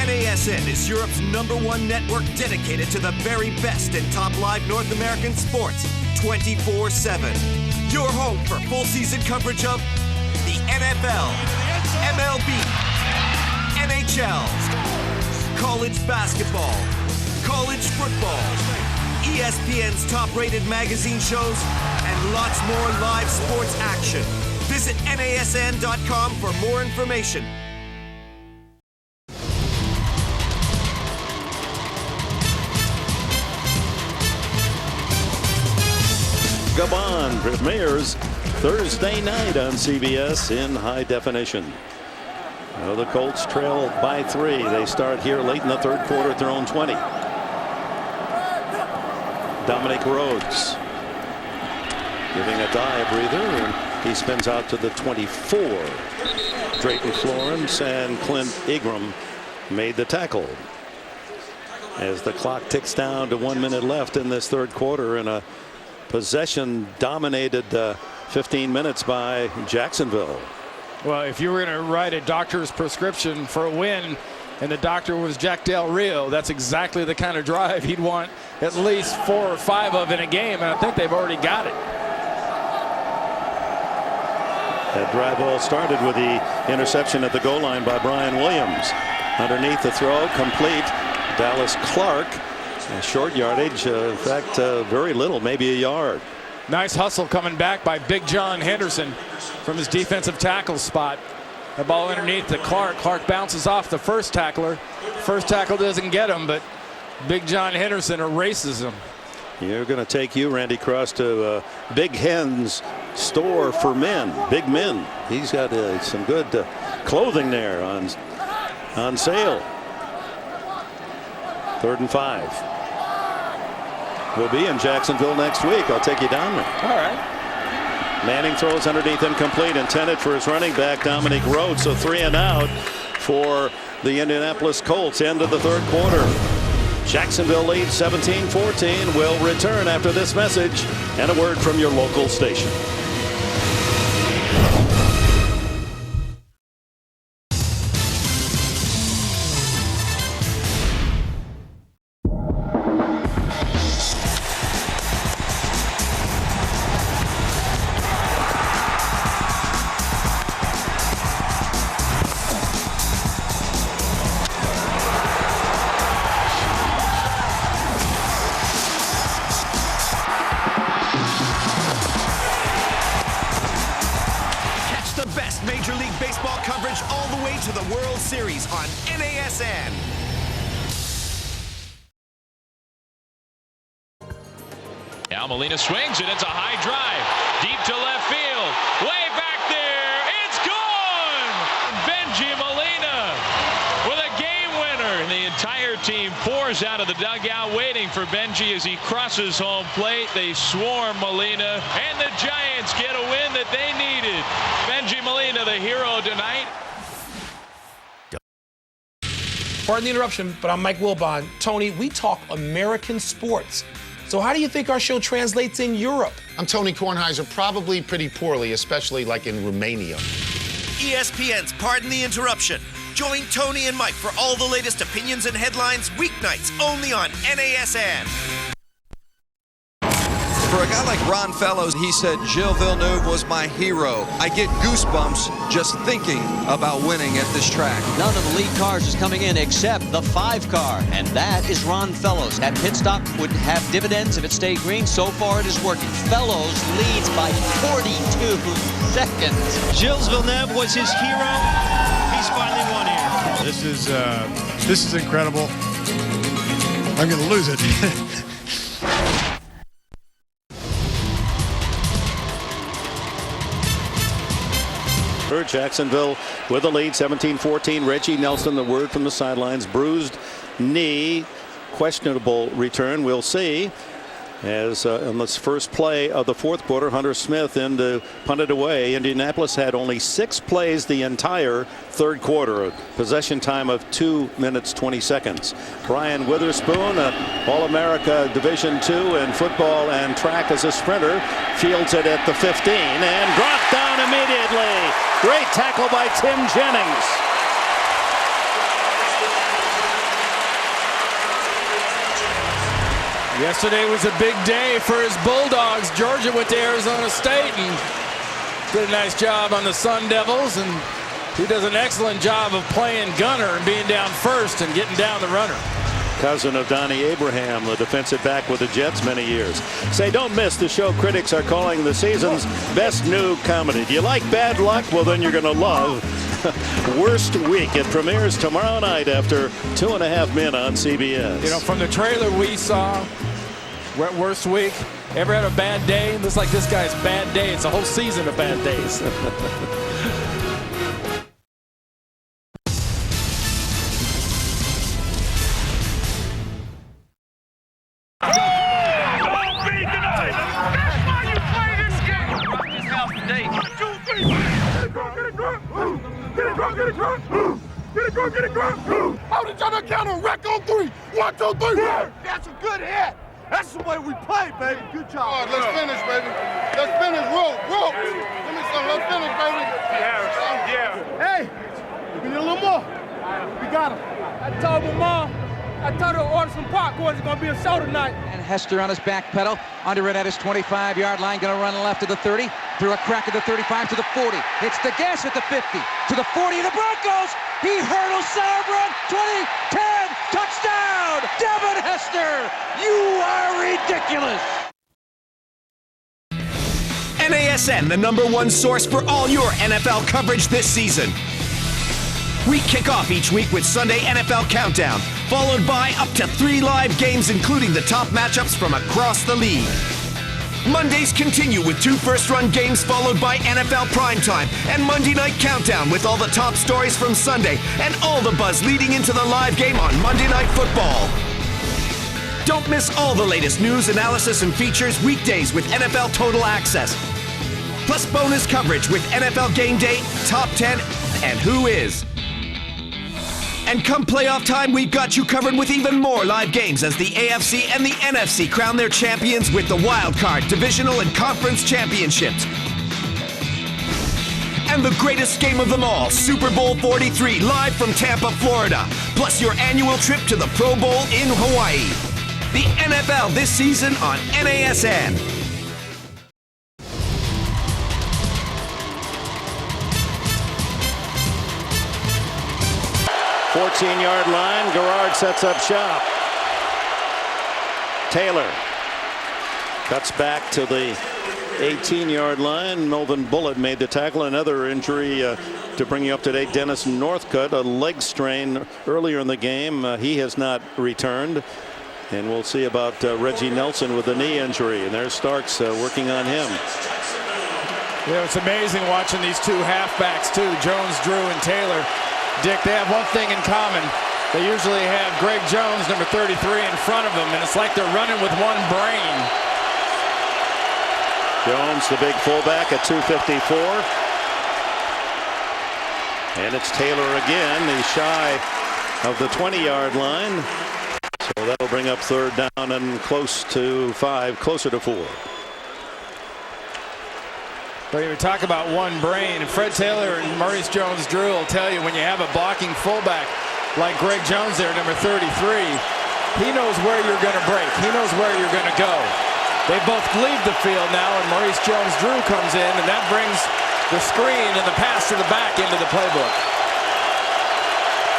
NASN is Europe's #1 network dedicated to the very best in top live North American sports 24/7. Your home for full season coverage of the NFL, MLB, NHL, college basketball, college football, ESPN's top-rated magazine shows, and lots more live sports action. Visit NASN.com for more information. Gabon premieres Thursday night on CBS in high definition. Well, the Colts trail by 3. They start here late in the third quarter at their own 20. Dominic Rhodes giving a dive breather, and he spins out to the 24. Drayton Florence and Clint Ingram made the tackle. As the clock ticks down to 1 minute left in this third quarter, and a possession dominated 15 minutes by Jacksonville. Well, if you were going to write a doctor's prescription for a win and the doctor was Jack Del Rio, that's exactly the kind of drive he'd want at least 4 or 5 of in a game, and I think they've already got it. That drive all started with the interception at the goal line by Brian Williams. Underneath the throw, complete. Dallas Clark. Short yardage, in fact, very little, maybe a yard. Nice hustle coming back by Big John Henderson from his defensive tackle spot. The ball underneath to Clark. Clark bounces off the first tackler. First tackle doesn't get him, but Big John Henderson erases him. You're going to take you, Randy Cross, to Big Hen's store for men, big men. He's got some good clothing there on sale. 3rd and 5. We'll be in Jacksonville next week. I'll take you down there. All right. Manning throws underneath, incomplete, intended for his running back Dominic Rhodes. So 3 and out for the Indianapolis Colts. End of the third quarter. Jacksonville leads 17-14. Will return after this message and a word from your local station. Major League Baseball coverage all the way to the World Series on NASN. now. Molina swings, and it's a high drive. Deep to left field. Way back there. It's gone! Benji Molina with a game winner. And the entire team pours out of the dugout waiting for Benji as he crosses home plate. They swarm Molina, and the Giants get a win that they needed. Benji Molina, the hero tonight. Pardon the interruption, but I'm Mike Wilbon. Tony, we talk American sports. So how do you think our show translates in Europe? I'm Tony Kornheiser, probably pretty poorly, especially like in Romania. ESPN's Pardon the Interruption. Join Tony and Mike for all the latest opinions and headlines weeknights only on NASN. For a guy like Ron Fellows, he said, Gilles Villeneuve was my hero. I get goosebumps just thinking about winning at this track. None of the lead cars is coming in except the 5 car, and that is Ron Fellows. That pit stop would have dividends if it stayed green. So far, it is working. Fellows leads by 42 seconds. Gilles Villeneuve was his hero. He's finally won here. This is incredible. I'm going to lose it. Jacksonville with the lead, 17-14. Reggie Nelson, the word from the sidelines, bruised knee, questionable return. We'll see. As in this first play of the fourth quarter, Hunter Smith in to punt it away. Indianapolis had only 6 plays the entire third quarter. A possession time of 2 minutes 20 seconds. Brian Witherspoon, All-America Division II in football and track as a sprinter, fields it at the 15 and brought down immediately. Great tackle by Tim Jennings. Yesterday was a big day for his Bulldogs. Georgia went to Arizona State and did a nice job on the Sun Devils, and he does an excellent job of playing gunner and being down first and getting down the runner. Cousin of Donnie Abraham, the defensive back with the Jets many years. Say, don't miss the show critics are calling the season's best new comedy. Do you like bad luck? Well, then you're going to love Worst Week. It premieres tomorrow night after 2.5 Men on CBS. You know, from the trailer we saw, Worst Week, ever had a bad day? Looks like this guy's bad day. It's a whole season of bad days. Get it, how did y'all not count on wreck on 3? 1, 2, 3. That's a good hit. That's the way we play, baby. Good job. All right, let's finish, baby. Let's finish. Roll. Give me some. Let's finish, baby. Yeah. Hey, we need a little more. We got him. I told my mom, I told her to order some popcorn. It's going to be a show tonight. And Hester on his back pedal, under it at his 25-yard line, going to run left to the 30, through a crack at the 35 to the 40. Hits the gas at the 50, to the 40 of the Broncos. He hurdles Sauerbrunn, 20, 10, touchdown! Devin Hester, you are ridiculous! NASN, the #1 source for all your NFL coverage this season. We kick off each week with Sunday NFL Countdown, followed by up to 3 live games, including the top matchups from across the league. Mondays continue with 2 first-run games, followed by NFL Primetime and Monday Night Countdown with all the top stories from Sunday and all the buzz leading into the live game on Monday Night Football. Don't miss all the latest news, analysis, and features weekdays with NFL Total Access. Plus bonus coverage with NFL Game Day, Top 10, and Who Is. And come playoff time, we've got you covered with even more live games as the AFC and the NFC crown their champions with the Wild Card, Divisional, and Conference Championships. And the greatest game of them all, Super Bowl 43, live from Tampa, Florida. Plus your annual trip to the Pro Bowl in Hawaii. The NFL this season on NASN. 14-yard line. Garrard sets up shop. Taylor cuts back to the 18-yard line. Melvin Bullitt made the tackle. Another injury to bring you up to date. Dennis Northcutt, a leg strain earlier in the game. He has not returned. And we'll see about Reggie Nelson with the knee injury. And there's Starks working on him. Yeah, it's amazing watching these two halfbacks too, Jones, Drew, and Taylor. Dick, they have one thing in common. They usually have Greg Jones, number 33, in front of them, and it's like they're running with one brain. Jones, the big fullback at 254. And it's Taylor again. He's shy of the 20-yard line. So that'll bring up third down and close to 5, closer to 4. But you talk about one brain, and Fred Taylor and Maurice Jones-Drew will tell you when you have a blocking fullback like Greg Jones there, number 33, he knows where you're going to break. He knows where you're going to go. They both leave the field now, and Maurice Jones-Drew comes in, and that brings the screen and the pass to the back into the playbook.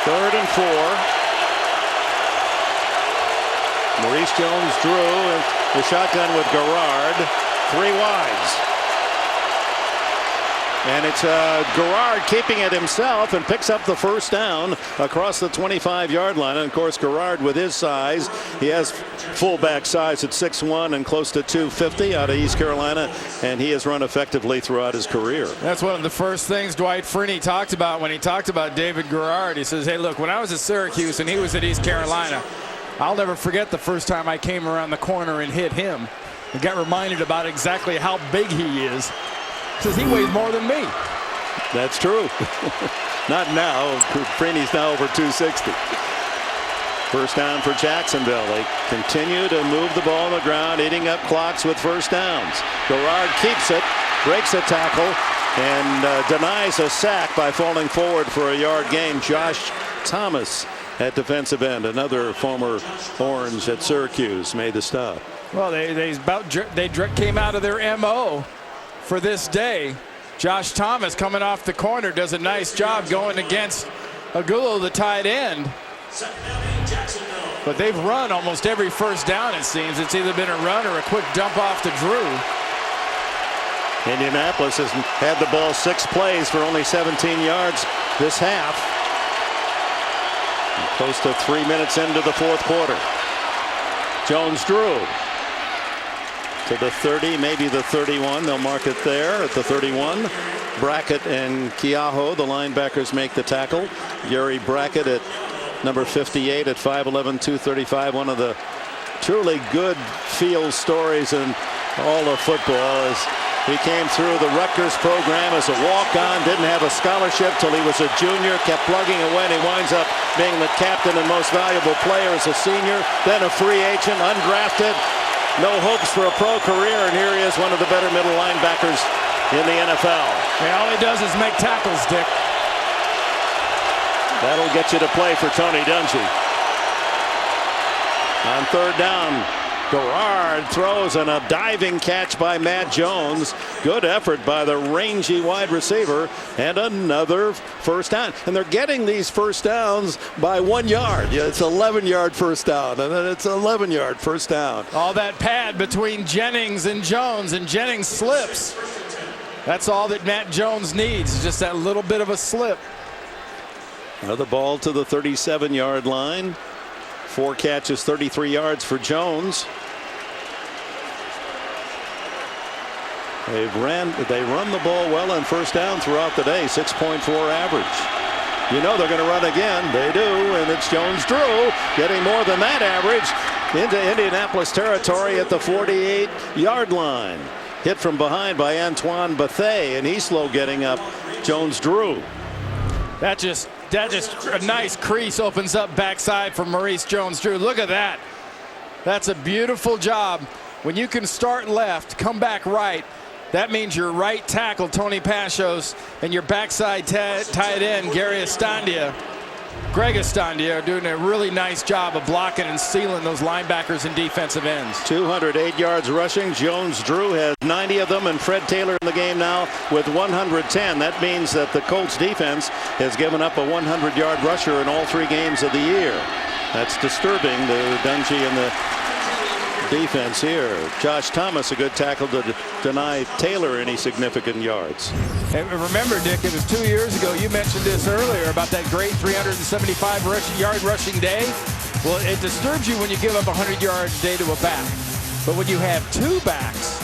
3rd and 4. Maurice Jones-Drew and the shotgun with Garrard. 3 wides. And it's Garrard keeping it himself and picks up the first down across the 25-yard line. And of course, Garrard with his size, he has fullback size at 6'1" and close to 250 out of East Carolina, and he has run effectively throughout his career. That's one of the first things Dwight Freeney talked about when he talked about David Garrard. He says, hey, look, when I was at Syracuse and he was at East Carolina, I'll never forget the first time I came around the corner and hit him and got reminded about exactly how big he is. Says he weighs more than me. That's true. Not now. Freeney's now over 260. First down for Jacksonville. They continue to move the ball on the ground, eating up clocks with first downs. Garrard keeps it, breaks a tackle, and denies a sack by falling forward for a yard gain. Josh Thomas at defensive end, another former Orange at Syracuse, made the stop. Well, they came out of their MO for this day. Josh Thomas coming off the corner does a nice job going against Agulo, the tight end. But they've run almost every first down, it seems. It's either been a run or a quick dump off to Drew. Indianapolis has had the ball 6 plays for only 17 yards this half. Close to 3 minutes into the 4th quarter. Jones-Drew to the 30, maybe the 31. They'll mark it there at the 31. Brackett and Keaho, the linebackers, make the tackle. Gary Brackett at number 58 at 5'11", 235. One of the truly good field stories in all of football as he came through the Rutgers program as a walk-on, didn't have a scholarship till he was a junior, kept plugging away, and he winds up being the captain and most valuable player as a senior, then a free agent, undrafted. No hopes for a pro career, and here he is, one of the better middle linebackers in the NFL. And all he does is make tackles, Dick. That'll get you to play for Tony Dungy. On 3rd down, Garrard throws and a diving catch by Matt Jones. Good effort by the rangy wide receiver, and another first down. And they're getting these first downs by 1 yard. Yeah, it's 11-yard first down, and then it's 11-yard first down. All that pad between Jennings and Jennings slips. That's all that Matt Jones needs, just that little bit of a slip. Another ball to the 37-yard line. 4 catches, 33 yards for Jones. They run the ball well on first down throughout the day. 6.4 average. You know they're going to run again. They do, and it's Jones-Drew getting more than that average into Indianapolis territory at the 48-yard line. Hit from behind by Antoine Bethea, and he's slow getting up. Jones-Drew. That just a nice crease opens up backside for Maurice Jones-Drew. Look at that. That's a beautiful job. When you can start left, come back right, that means your right tackle, Tony Pashos, and your backside tight end, Greg Estandia, are doing a really nice job of blocking and sealing those linebackers and defensive ends. 208 yards rushing. Jones-Drew has 90 of them, and Fred Taylor in the game now with 110. That means that the Colts defense has given up a 100-yard rusher in all 3 games of the year. That's disturbing to Dungy and the defense here. Josh Thomas, a good tackle to deny Taylor any significant yards. And remember, Dick, it was 2 years ago. You mentioned this earlier about that great 375-yard rushing day. Well, it disturbs you when you give up a 100-yard day to a back. But when you have two backs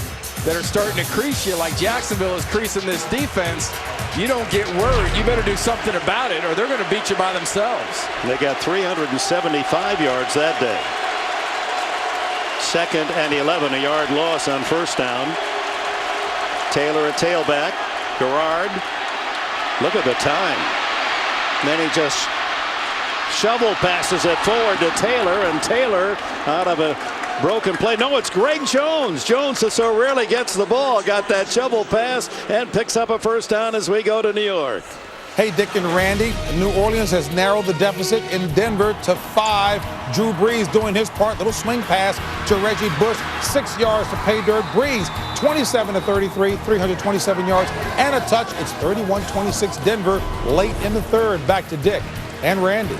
that are starting to crease you like Jacksonville is creasing this defense, you don't get worried. You better do something about it or they're going to beat you by themselves. They got 375 yards that day. 2nd and 11, a yard loss on first down. Taylor a tailback. Garrard, look at the time. And then he just shovel passes it forward to Taylor, and Taylor out of a broken play. No, it's Greg Jones. Jones, that so rarely gets the ball, got that shovel pass and picks up a first down as we go to New York. Hey, Dick and Randy, New Orleans has narrowed the deficit in Denver to 5. Drew Brees doing his part. Little swing pass to Reggie Bush. 6 yards to pay dirt. Brees, 27-33, 327 yards and a touch. It's 31-26 Denver late in the third. Back to Dick and Randy.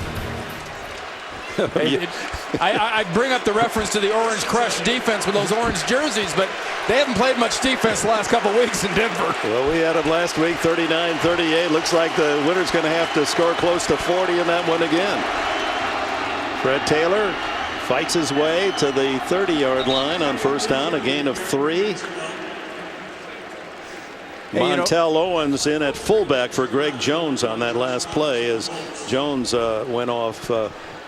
I bring up the reference to the Orange Crush defense with those orange jerseys, but they haven't played much defense the last couple weeks in Denver. Well, we had it last week, 39-38. Looks like the winner's going to have to score close to 40 in that one again. Fred Taylor fights his way to the 30-yard line on first down, a gain of 3. Montel Owens in at fullback for Greg Jones on that last play as Jones went off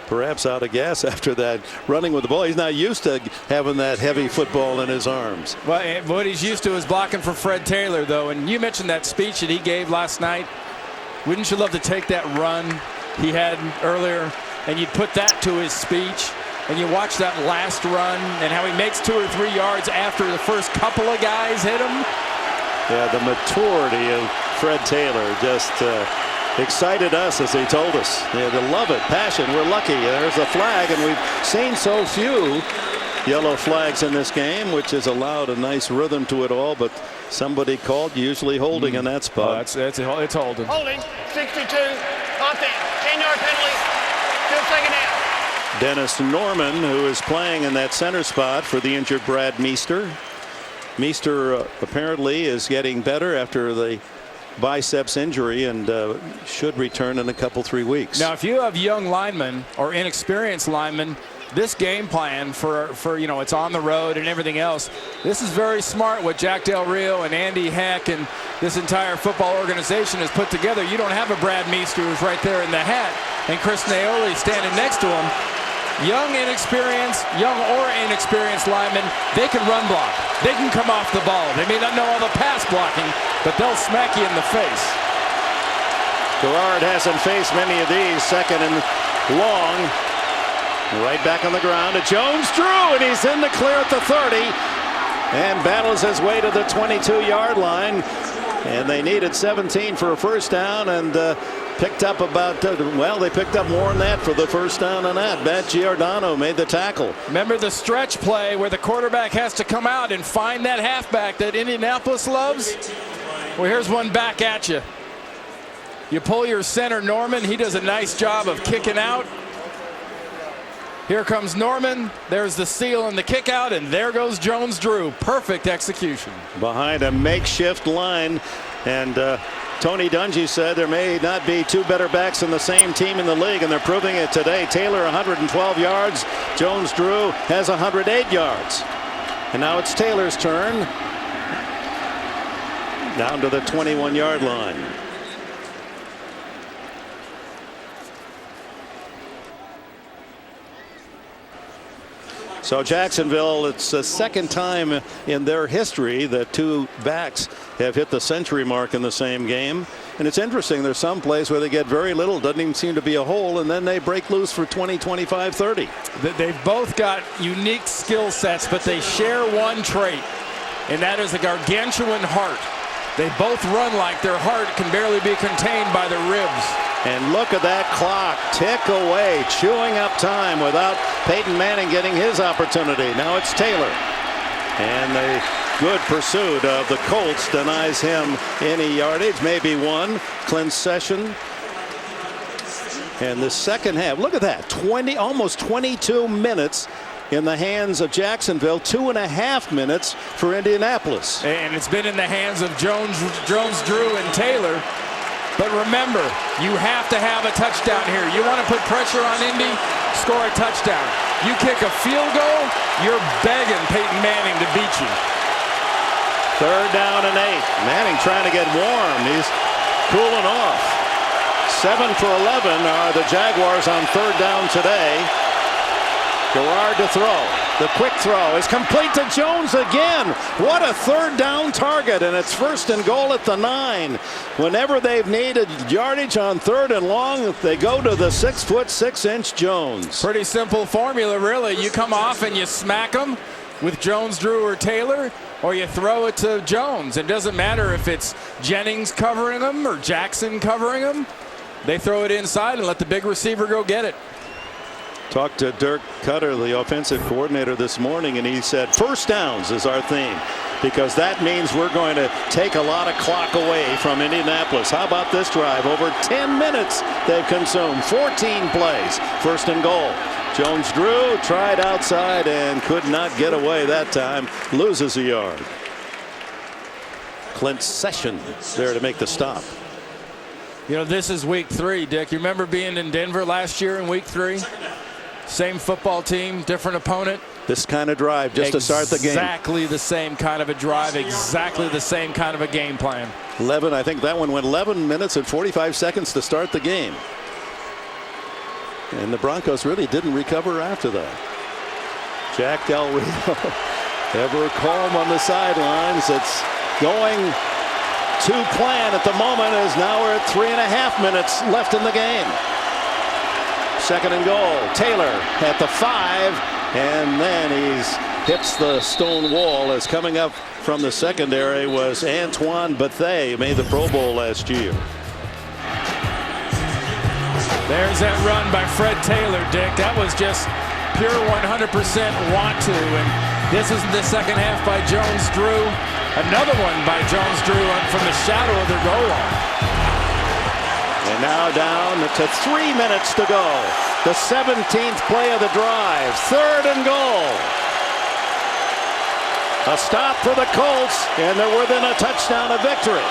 perhaps out of gas after that running with the ball. He's not used to having that heavy football in his arms. Well, what he's used to is blocking for Fred Taylor, though. And you mentioned that speech that he gave last night. Wouldn't you love to take that run he had earlier and you'd put that to his speech? And you watch that last run and how he makes 2 or 3 yards after the first couple of guys hit him. Yeah, the maturity of Fred Taylor just excited us as he told us. Yeah, they love it, passion. We're lucky. There's a flag, and we've seen so few yellow flags in this game, which has allowed a nice rhythm to it all. But somebody called, usually holding in that spot. It's holding. Holding, 62, offense, 10-yard penalty, still second down. Dennis Norman, who is playing in that center spot for the injured Brad Meester. Meester apparently is getting better after the biceps injury and should return in a couple 3 weeks. Now, if you have young linemen or inexperienced linemen, this game plan for it's on the road and everything else, this is very smart what Jack Del Rio and Andy Heck and this entire football organization has put together. You don't have a Brad Meester who's right there in the hat and Chris Naoli standing next to him. Young or inexperienced linemen, they can run block. They can come off the ball. They may not know all the pass blocking, but they'll smack you in the face. Garrard hasn't faced many of these. 2nd and long. Right back on the ground to Jones Drew, and he's in the clear at the 30 and battles his way to the 22-yard line. And they needed 17 for a first down and picked up about, they picked up more than that for the first down on that. Matt Giordano made the tackle. Remember the stretch play where the quarterback has to come out and find that halfback that Indianapolis loves? Well, here's one back at you. You pull your center, Norman. He does a nice job of kicking out. Here comes Norman. There's the seal and the kick out, and there goes Jones Drew. Perfect execution. Behind a makeshift line, and Tony Dungy said there may not be 2 better backs in the same team in the league, and they're proving it today. Taylor 112 yards. Jones Drew has 108 yards. And now it's Taylor's turn. Down to the 21-yard line. So Jacksonville, it's the second time in their history that 2 backs have hit the century mark in the same game. And it's interesting, there's some plays where they get very little, doesn't even seem to be a hole, and then they break loose for 20, 25, 30. They've both got unique skill sets, but they share one trait, and that is a gargantuan heart. They both run like their heart can barely be contained by their ribs. And look at that clock tick away, chewing up time without Peyton Manning getting his opportunity. Now it's Taylor. And the good pursuit of the Colts denies him any yardage, maybe 1. Clint Session. And the second half, look at that, almost 22 minutes in the hands of Jacksonville, 2.5 minutes for Indianapolis. And it's been in the hands of Jones, Drew, and Taylor. But remember, you have to have a touchdown here. You want to put pressure on Indy, score a touchdown. You kick a field goal, you're begging Peyton Manning to beat you. 3rd down and 8. Manning trying to get warm. He's cooling off. 7 for 11 are the Jaguars on 3rd down today. Garrard to throw. The quick throw is complete to Jones again. What a 3rd down target, and it's 1st and goal at the 9. Whenever they've needed yardage on 3rd and long, they go to the 6'6" Jones. Pretty simple formula, really. You come off and you smack them with Jones, Drew, or Taylor, or you throw it to Jones. It doesn't matter if it's Jennings covering him or Jackson covering him. They throw it inside and let the big receiver go get it. Talked to Dirk Cutter, the offensive coordinator, this morning, and he said 1st downs is our theme because that means we're going to take a lot of clock away from Indianapolis. How about this drive? Over 10 minutes they've consumed. 14 plays. 1st and goal. Jones Drew tried outside and could not get away that time. Loses a yard. Clint Session there to make the stop. You know, this is week 3, Dick. You remember being in Denver last year in week 3? Same football team, different opponent. This kind of drive just to start the game. Exactly the same kind of a drive, exactly the same kind of a game plan. 11, I think that one went 11 minutes and 45 seconds to start the game. And the Broncos really didn't recover after that. Jack Del Rio, ever calm on the sidelines. It's going to plan at the moment as now we're at 3.5 minutes left in the game. 2nd and goal. Taylor at the 5, and then he's hits the stone wall as coming up from the secondary was Antoine Bethea, made the Pro Bowl last year. There's that run by Fred Taylor, Dick. That was just pure 100% want to. And this is the second half by Jones Drew. Another one by Jones Drew from the shadow of the goal line. And now down to 3 minutes to go. The 17th play of the drive. 3rd and goal. A stop for the Colts, and they're within a touchdown of victory.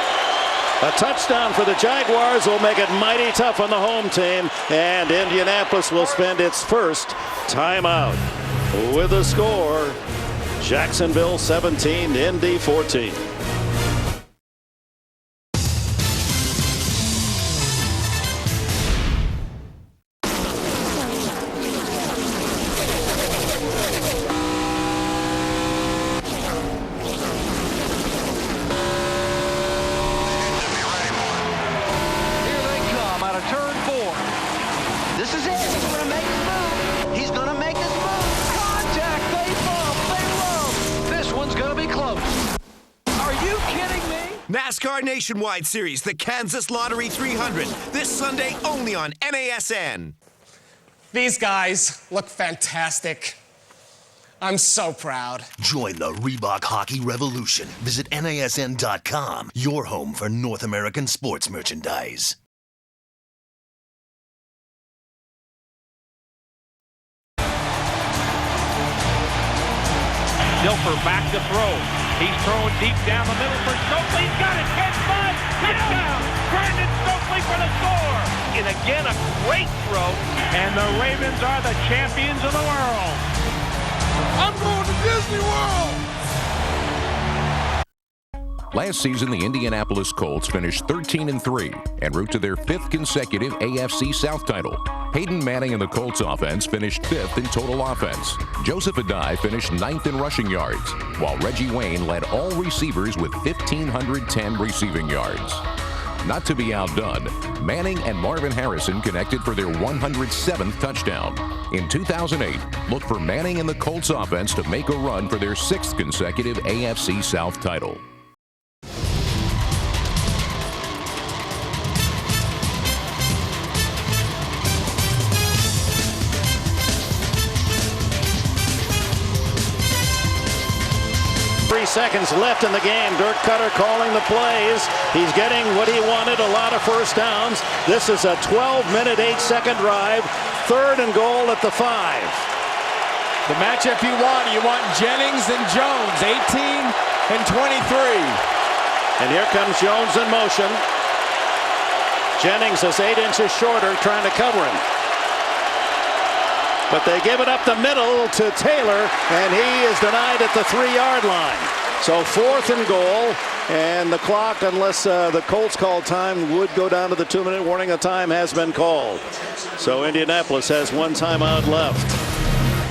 A touchdown for the Jaguars will make it mighty tough on the home team, and Indianapolis will spend its first timeout. With a score, Jacksonville 17, Indy 14. NASCAR Nationwide Series, the Kansas Lottery 300, this Sunday only on NASN. These guys look fantastic. I'm so proud. Join the Reebok Hockey Revolution. Visit NASN.com, your home for North American sports merchandise. Dilfer back to throw. He's throwing deep down the middle for Stokely. He's got it. 10-5. Touchdown. Brandon Stokely for the score. And again, a great throw. And the Ravens are the champions of the world. I'm going to Disney World. Last season, the Indianapolis Colts finished 13-3 en route to their 5th consecutive AFC South title. Peyton Manning and the Colts offense finished 5th in total offense. Joseph Adai finished 9th in rushing yards, while Reggie Wayne led all receivers with 1,510 receiving yards. Not to be outdone, Manning and Marvin Harrison connected for their 107th touchdown. In 2008, look for Manning and the Colts offense to make a run for their 6th consecutive AFC South title. Seconds left in the game. Dirk Cutter calling the plays. He's getting what he wanted, a lot of first downs. This is a 12-minute, 8-second drive. 3rd and goal at the 5. The matchup you want Jennings and Jones, 18 and 23. And here comes Jones in motion. Jennings is 8 inches shorter, trying to cover him. But they give it up the middle to Taylor, and he is denied at the 3-yard line. So 4th and goal, and the clock, unless the Colts call time, would go down to the 2-minute warning. The time has been called. So Indianapolis has 1 timeout left.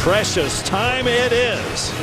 Precious time it is.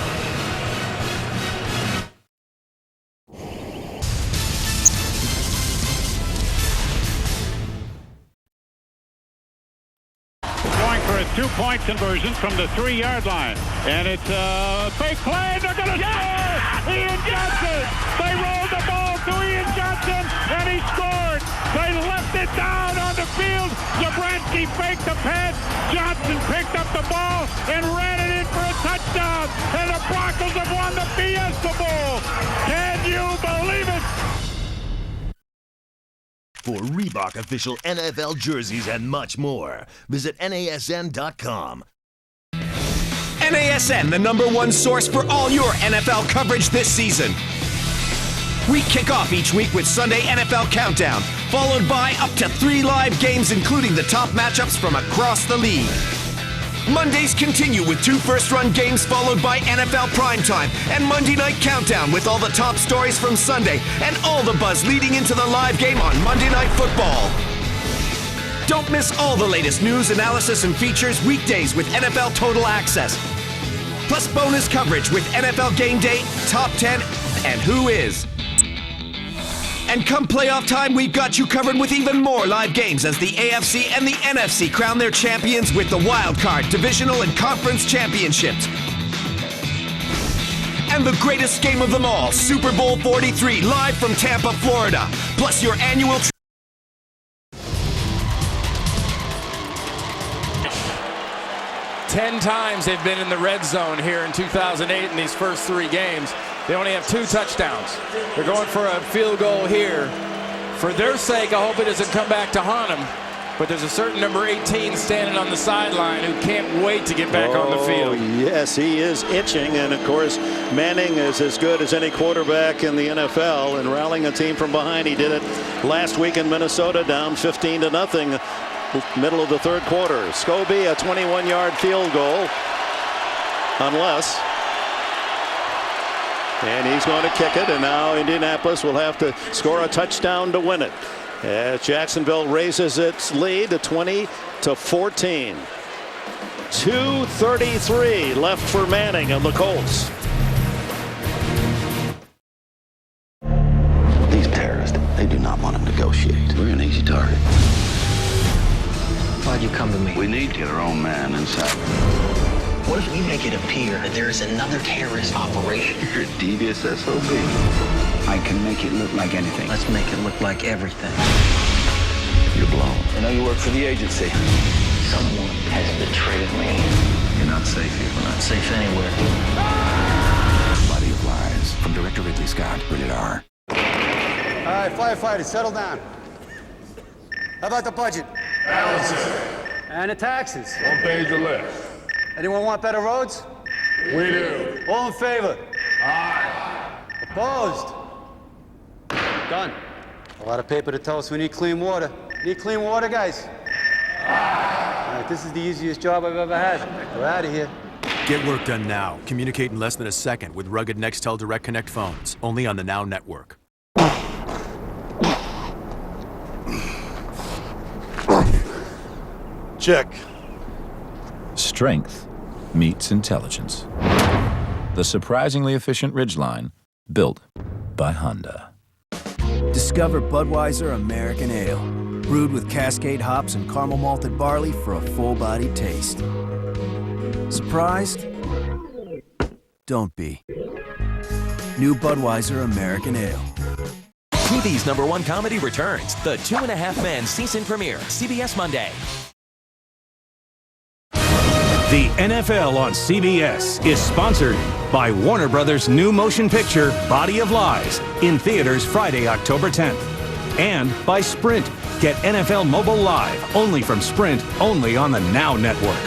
For a 2-point conversion from the 3-yard line. And it's a fake play. They're going to score! Ian Johnson! They rolled the ball to Ian Johnson, and he scored! They left it down on the field. Zabransky faked the pass. Johnson picked up the ball and ran it in for a touchdown. And the Broncos have won the Fiesta Bowl. Can you believe it? For Reebok official NFL jerseys and much more, visit NASN.com. NASN, the #1 source for all your NFL coverage this season. We kick off each week with Sunday NFL Countdown, followed by up to 3 live games, including the top matchups from across the league. Mondays continue with 2 first-run games, followed by NFL Primetime and Monday Night Countdown with all the top stories from Sunday and all the buzz leading into the live game on Monday Night Football. Don't miss all the latest news, analysis, and features weekdays with NFL Total Access. Plus bonus coverage with NFL Game Day, Top 10, and Who Is. And come playoff time, we've got you covered with even more live games as the AFC and the NFC crown their champions with the Wild Card, Divisional, and Conference Championships. And the greatest game of them all, Super Bowl 43, live from Tampa, Florida. Plus your annual... 10 times they've been in the red zone here in 2008 in these first 3 games. They only have 2 touchdowns. They're going for a field goal here. For their sake, I hope it doesn't come back to haunt them. But there's a certain number 18 standing on the sideline who can't wait to get back on the field. Yes, he is itching. And, of course, Manning is as good as any quarterback in the NFL and rallying a team from behind. He did it last week in Minnesota, down 15-0. Middle of the 3rd quarter. Scobie, a 21-yard field goal. Unless. And he's going to kick it. And now Indianapolis will have to score a touchdown to win it. As Jacksonville raises its lead to 20-14. 2:33 left for Manning and the Colts. These terrorists, they do not want to negotiate. We're an easy target. Why'd you come to me? We need to get our own man inside. What if we make it appear that there is another terrorist operation? You're a devious SOB. I can make it look like anything. Let's make it look like everything. You're blown. I know you work for the agency. Someone has betrayed me. You're not safe here. We're not safe anywhere. Body of Lies from director Ridley Scott. Rated R. All right, firefighters, settle down. How about the budget? And the taxes? One page or less. Anyone want better roads? We do. All in favor? Aye. Opposed? Done. A lot of paper to tell us we need clean water. Need clean water, guys? Aye. All right, this is the easiest job I've ever had. We're out of here. Get work done now. Communicate in less than a second with rugged Nextel Direct Connect phones. Only on the Now Network. Check. Strength meets intelligence. The surprisingly efficient Ridgeline, built by Honda. Discover Budweiser American Ale, brewed with Cascade hops and caramel malted barley for a full-bodied taste. Surprised? Don't be. New Budweiser American Ale. TV's #1 comedy returns. The 2.5 Men season premiere, CBS Monday. The NFL on CBS is sponsored by Warner Brothers' new motion picture, Body of Lies, in theaters Friday, October 10th. And by Sprint. Get NFL Mobile Live, only from Sprint, only on the Now Network.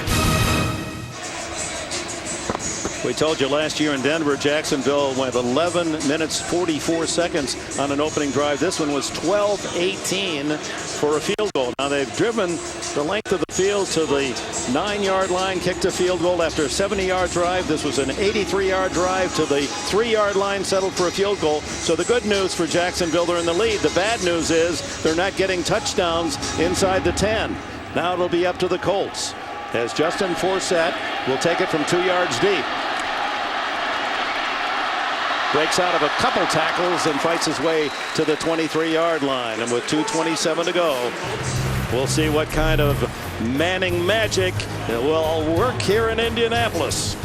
We told you last year in Denver, Jacksonville went 11 minutes 44 seconds on an opening drive. This one was 12:18 for a field goal. Now they've driven the length of the field to the 9-yard line, kicked a field goal after a 70-yard drive. This was an 83-yard drive to the 3-yard line, settled for a field goal. So the good news for Jacksonville, they're in the lead. The bad news is they're not getting touchdowns inside the 10. Now it'll be up to the Colts as Justin Forsett will take it from 2 yards deep. Breaks out of a couple tackles and fights his way to the 23-yard line. And with 2:27 to go, we'll see what kind of Manning magic will work here in Indianapolis.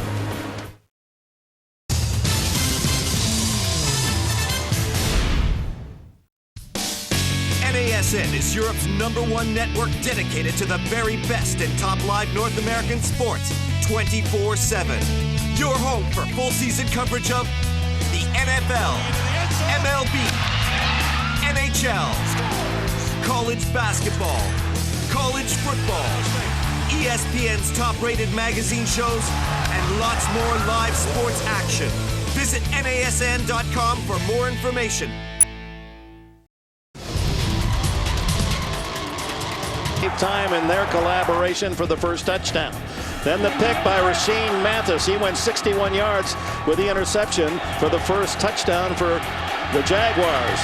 NASN is Europe's #1 network dedicated to the very best in top live North American sports 24/7. Your home for full season coverage of the NFL, MLB, NHL, college basketball, college football, ESPN's top-rated magazine shows, and lots more live sports action. Visit NASN.com for more information. Time in their collaboration for the first touchdown. Then the pick by Rashean Mathis. He went 61 yards with the interception for the first touchdown for the Jaguars.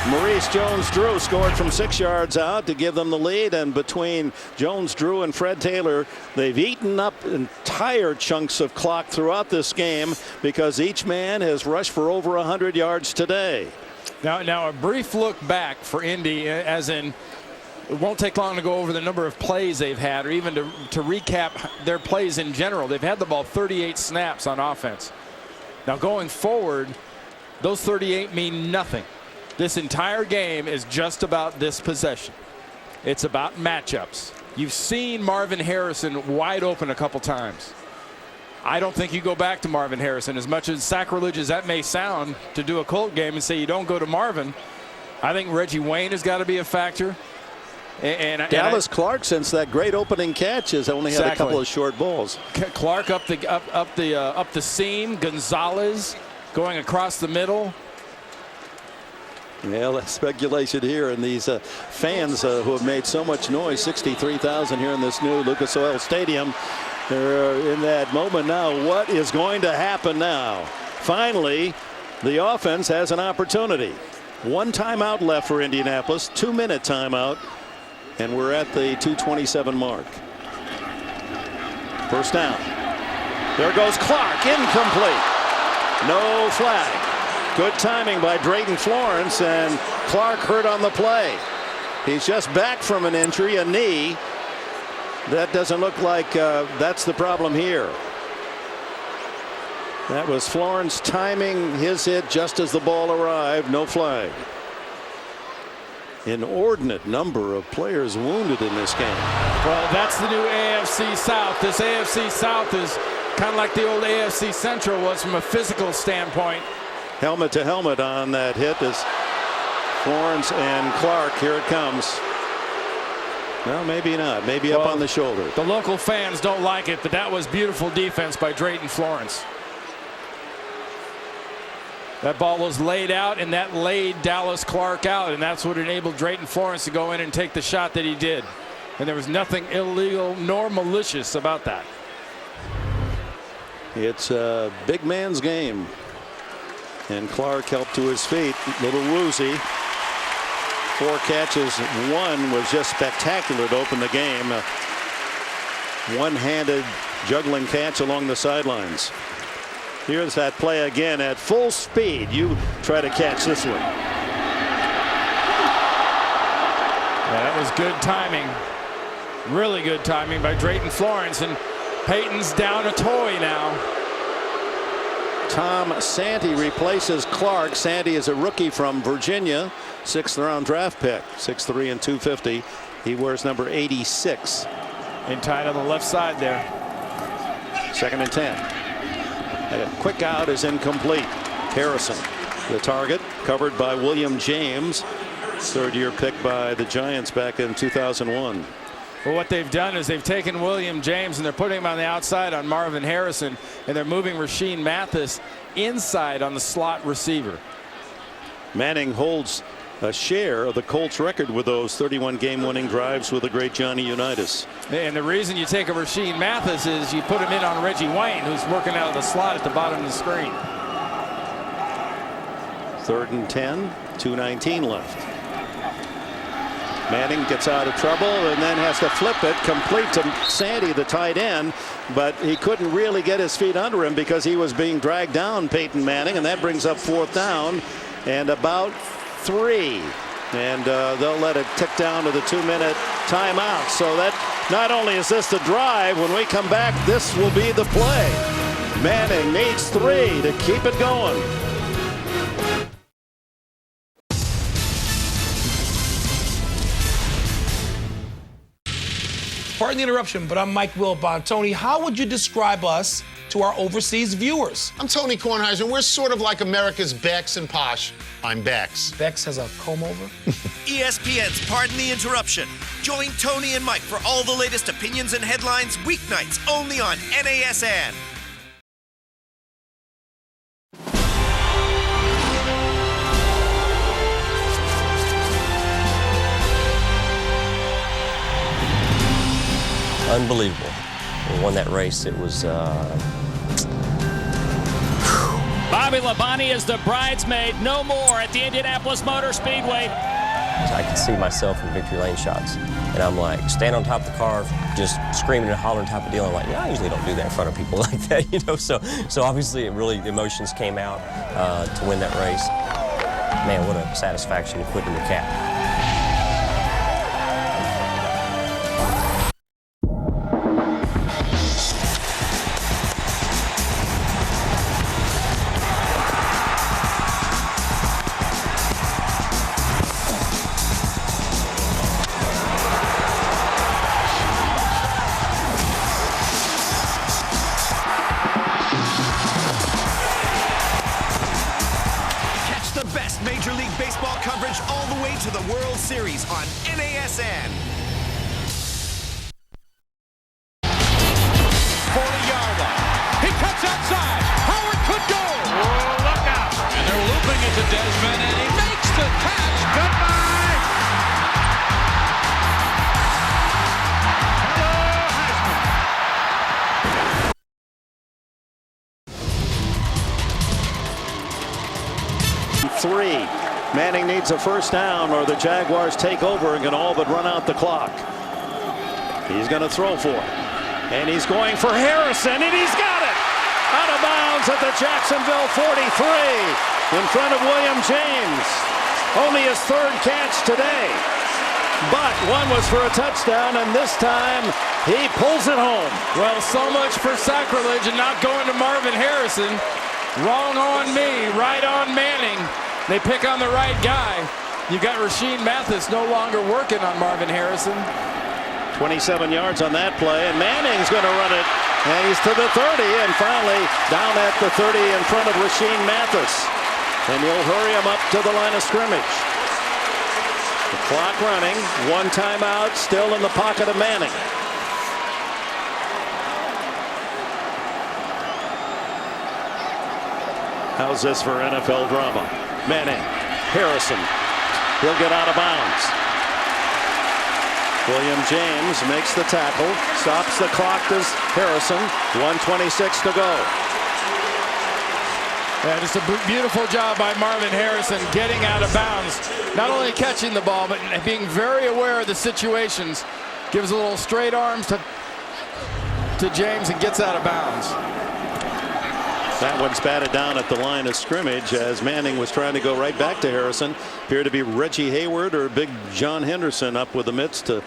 Maurice Jones-Drew scored from 6 yards out to give them the lead, and between Jones-Drew and Fred Taylor, they've eaten up entire chunks of clock throughout this game because each man has rushed for over 100 yards today. Now a brief look back for Indy, as in it won't take long to go over the number of plays they've had, or even to recap their plays in general. They've had the ball 38 snaps on offense. Now going forward, those 38 mean nothing. This entire game is just about this possession. It's about matchups. You've seen Marvin Harrison wide open a couple times. I don't think you go back to Marvin Harrison, as much as sacrilege as that may sound to do a Colt game and say you don't go to Marvin. I think Reggie Wayne has got to be a factor. Dallas Clark, since that great opening catch, has only had a couple of short balls. Clark up the seam. Gonzalez going across the middle. Yeah, that's speculation here, and these fans who have made so much noise, 63,000 here in this new Lucas Oil Stadium. They're in that moment now. What is going to happen now? Finally, the offense has an opportunity. 1 timeout left for Indianapolis, 2-minute timeout. And we're at the 2:27 mark. First down. There goes Clark, incomplete. No flag. Good timing by Drayton Florence, and Clark hurt on the play. He's just back from an injury, a knee. That doesn't look like that's the problem here. That was Florence timing his hit just as the ball arrived. No flag. Inordinate number of players wounded in this game. Well, that's the new AFC South. This AFC South is kind of like the old AFC Central was from a physical standpoint. Helmet to helmet on that hit is Florence and Clark. Here it comes. Well, maybe not. Maybe up on the shoulder. The local fans don't like it, but that was beautiful defense by Drayton Florence. That ball was laid out, and that laid Dallas Clark out, and that's what enabled Drayton Florence to go in and take the shot that he did. And there was nothing illegal nor malicious about that. It's a big man's game. And Clark helped to his feet. Little woozy. 4 catches. 1 was just spectacular to open the game. One-handed juggling catch along the sidelines. Here's that play again at full speed. You try to catch this one. Yeah, that was good timing. Really good timing by Drayton Florence, and Peyton's down a toy now. Tom Santee replaces Clark. Santee is a rookie from Virginia, 6th round draft pick, 6'3" and 250. He wears number 86. And tied on the left side there. 2nd and 10. And a quick out is incomplete. Harrison, the target, covered by William James, 3rd-year pick by the Giants back in 2001. But what they've done is they've taken William James and they're putting him on the outside on Marvin Harrison, and they're moving Rashean Mathis inside on the slot receiver. Manning holds a share of the Colts record with those 31 game-winning drives with the great Johnny Unitas. And the reason you take a Rashean Mathis is you put him in on Reggie White, who's working out of the slot at the bottom of the screen. 3rd and 10, 2:19 left. Manning gets out of trouble and then has to flip it complete to Sandy, the tight end, but he couldn't really get his feet under him because he was being dragged down, Peyton Manning, and that brings up 4th down and about 3. And they'll let it tick down to the 2-minute timeout. So that not only is this the drive, when we come back, this will be the play. Manning needs 3 to keep it going. Pardon the interruption, but I'm Mike Wilbon. Tony, how would you describe us to our overseas viewers? I'm Tony Kornheiser. We're sort of like America's Bex and Posh. I'm Bex. Bex has a comb-over? ESPN's Pardon the Interruption. Join Tony and Mike for all the latest opinions and headlines weeknights only on NASN. Unbelievable. We won that race. It was Bobby Labonte is the bridesmaid no more at the Indianapolis Motor Speedway. I could see myself in victory lane shots. And I'm like, stand on top of the car, just screaming and hollering type of deal. I'm like, yeah, I usually don't do that in front of people like that, you know. So obviously, the emotions came out to win that race. Man, what a satisfaction to put in the cap. Major League Baseball coverage all the way to the World Series on NASN. 40-yard line. He cuts outside. Howard could go. Oh, look out. And they're looping it to Desmond, and he makes the catch. Goodbye. Hello, Heisman. 3. Manning needs a first down or the Jaguars take over and can all but run out the clock. He's going to throw for it. And he's going for Harrison, and he's got it! Out of bounds at the Jacksonville 43 in front of William James. Only his 3rd catch today. But one was for a touchdown, and this time he pulls it home. Well, so much for sacrilege and not going to Marvin Harrison. Wrong on me, right on Manning. They pick on the right guy. You got Rashean Mathis no longer working on Marvin Harrison. 27 yards on that play, and Manning's going to run it, and he's to the 30, and finally down at the 30 in front of Rashean Mathis. And you'll hurry him up to the line of scrimmage. The clock running, 1 timeout, still in the pocket of Manning. How's this for NFL drama? Manning, Harrison, he'll get out of bounds. William James makes the tackle, stops the clock to Harrison, 1:26 to go. Yeah, just a beautiful job by Marvin Harrison getting out of bounds. Not only catching the ball, but being very aware of the situations. Gives a little straight arms to James and gets out of bounds. That one's batted down at the line of scrimmage as Manning was trying to go right back to Harrison. Appeared to be Reggie Hayward or Big John Henderson up with the mitts to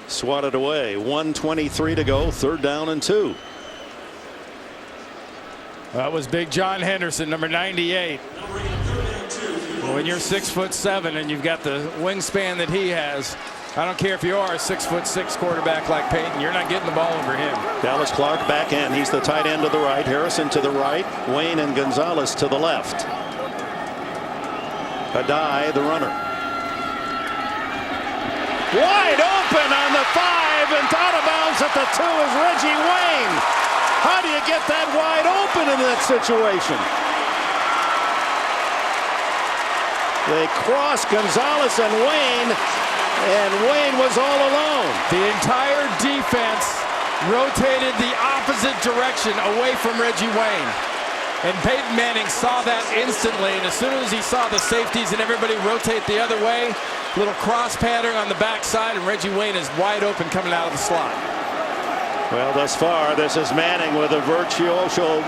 swat it away. 1:23 to go, 3rd down and 2. That was Big John Henderson, number 98. When you're 6'7" and you've got the wingspan that he has, I don't care if you are a 6'6" quarterback like Peyton, you're not getting the ball over him. Dallas Clark back in. He's the tight end to the right. Harrison to the right. Wayne and Gonzalez to the left. Adai, the runner. Wide open on the 5, and out of bounds at the 2 is Reggie Wayne. How do you get that wide open in that situation? They cross Gonzalez and Wayne was all alone. The entire defense rotated the opposite direction away from Reggie Wayne. And Peyton Manning saw that instantly, and as soon as he saw the safeties and everybody rotate the other way, little cross pattern on the backside, and Reggie Wayne is wide open coming out of the slot. Well, thus far, this is Manning with a virtuoso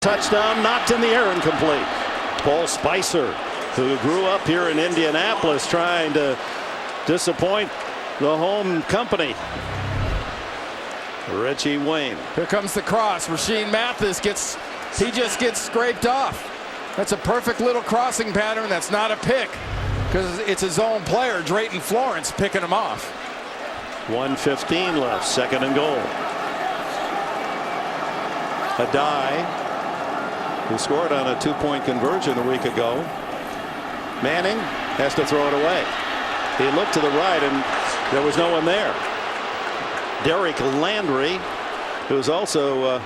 touchdown, knocked in the air, incomplete. Paul Spicer, who grew up here in Indianapolis, trying to disappoint the home company. Reggie Wayne. Here comes the cross. Rashean Mathis just gets scraped off. That's a perfect little crossing pattern. That's not a pick because it's his own player, Drayton Florence, picking him off. 1:15 left, 2nd and goal. Adai, who scored on a 2-point conversion a week ago. Manning has to throw it away. He looked to the right and there was no one there. Derek Landry, who's also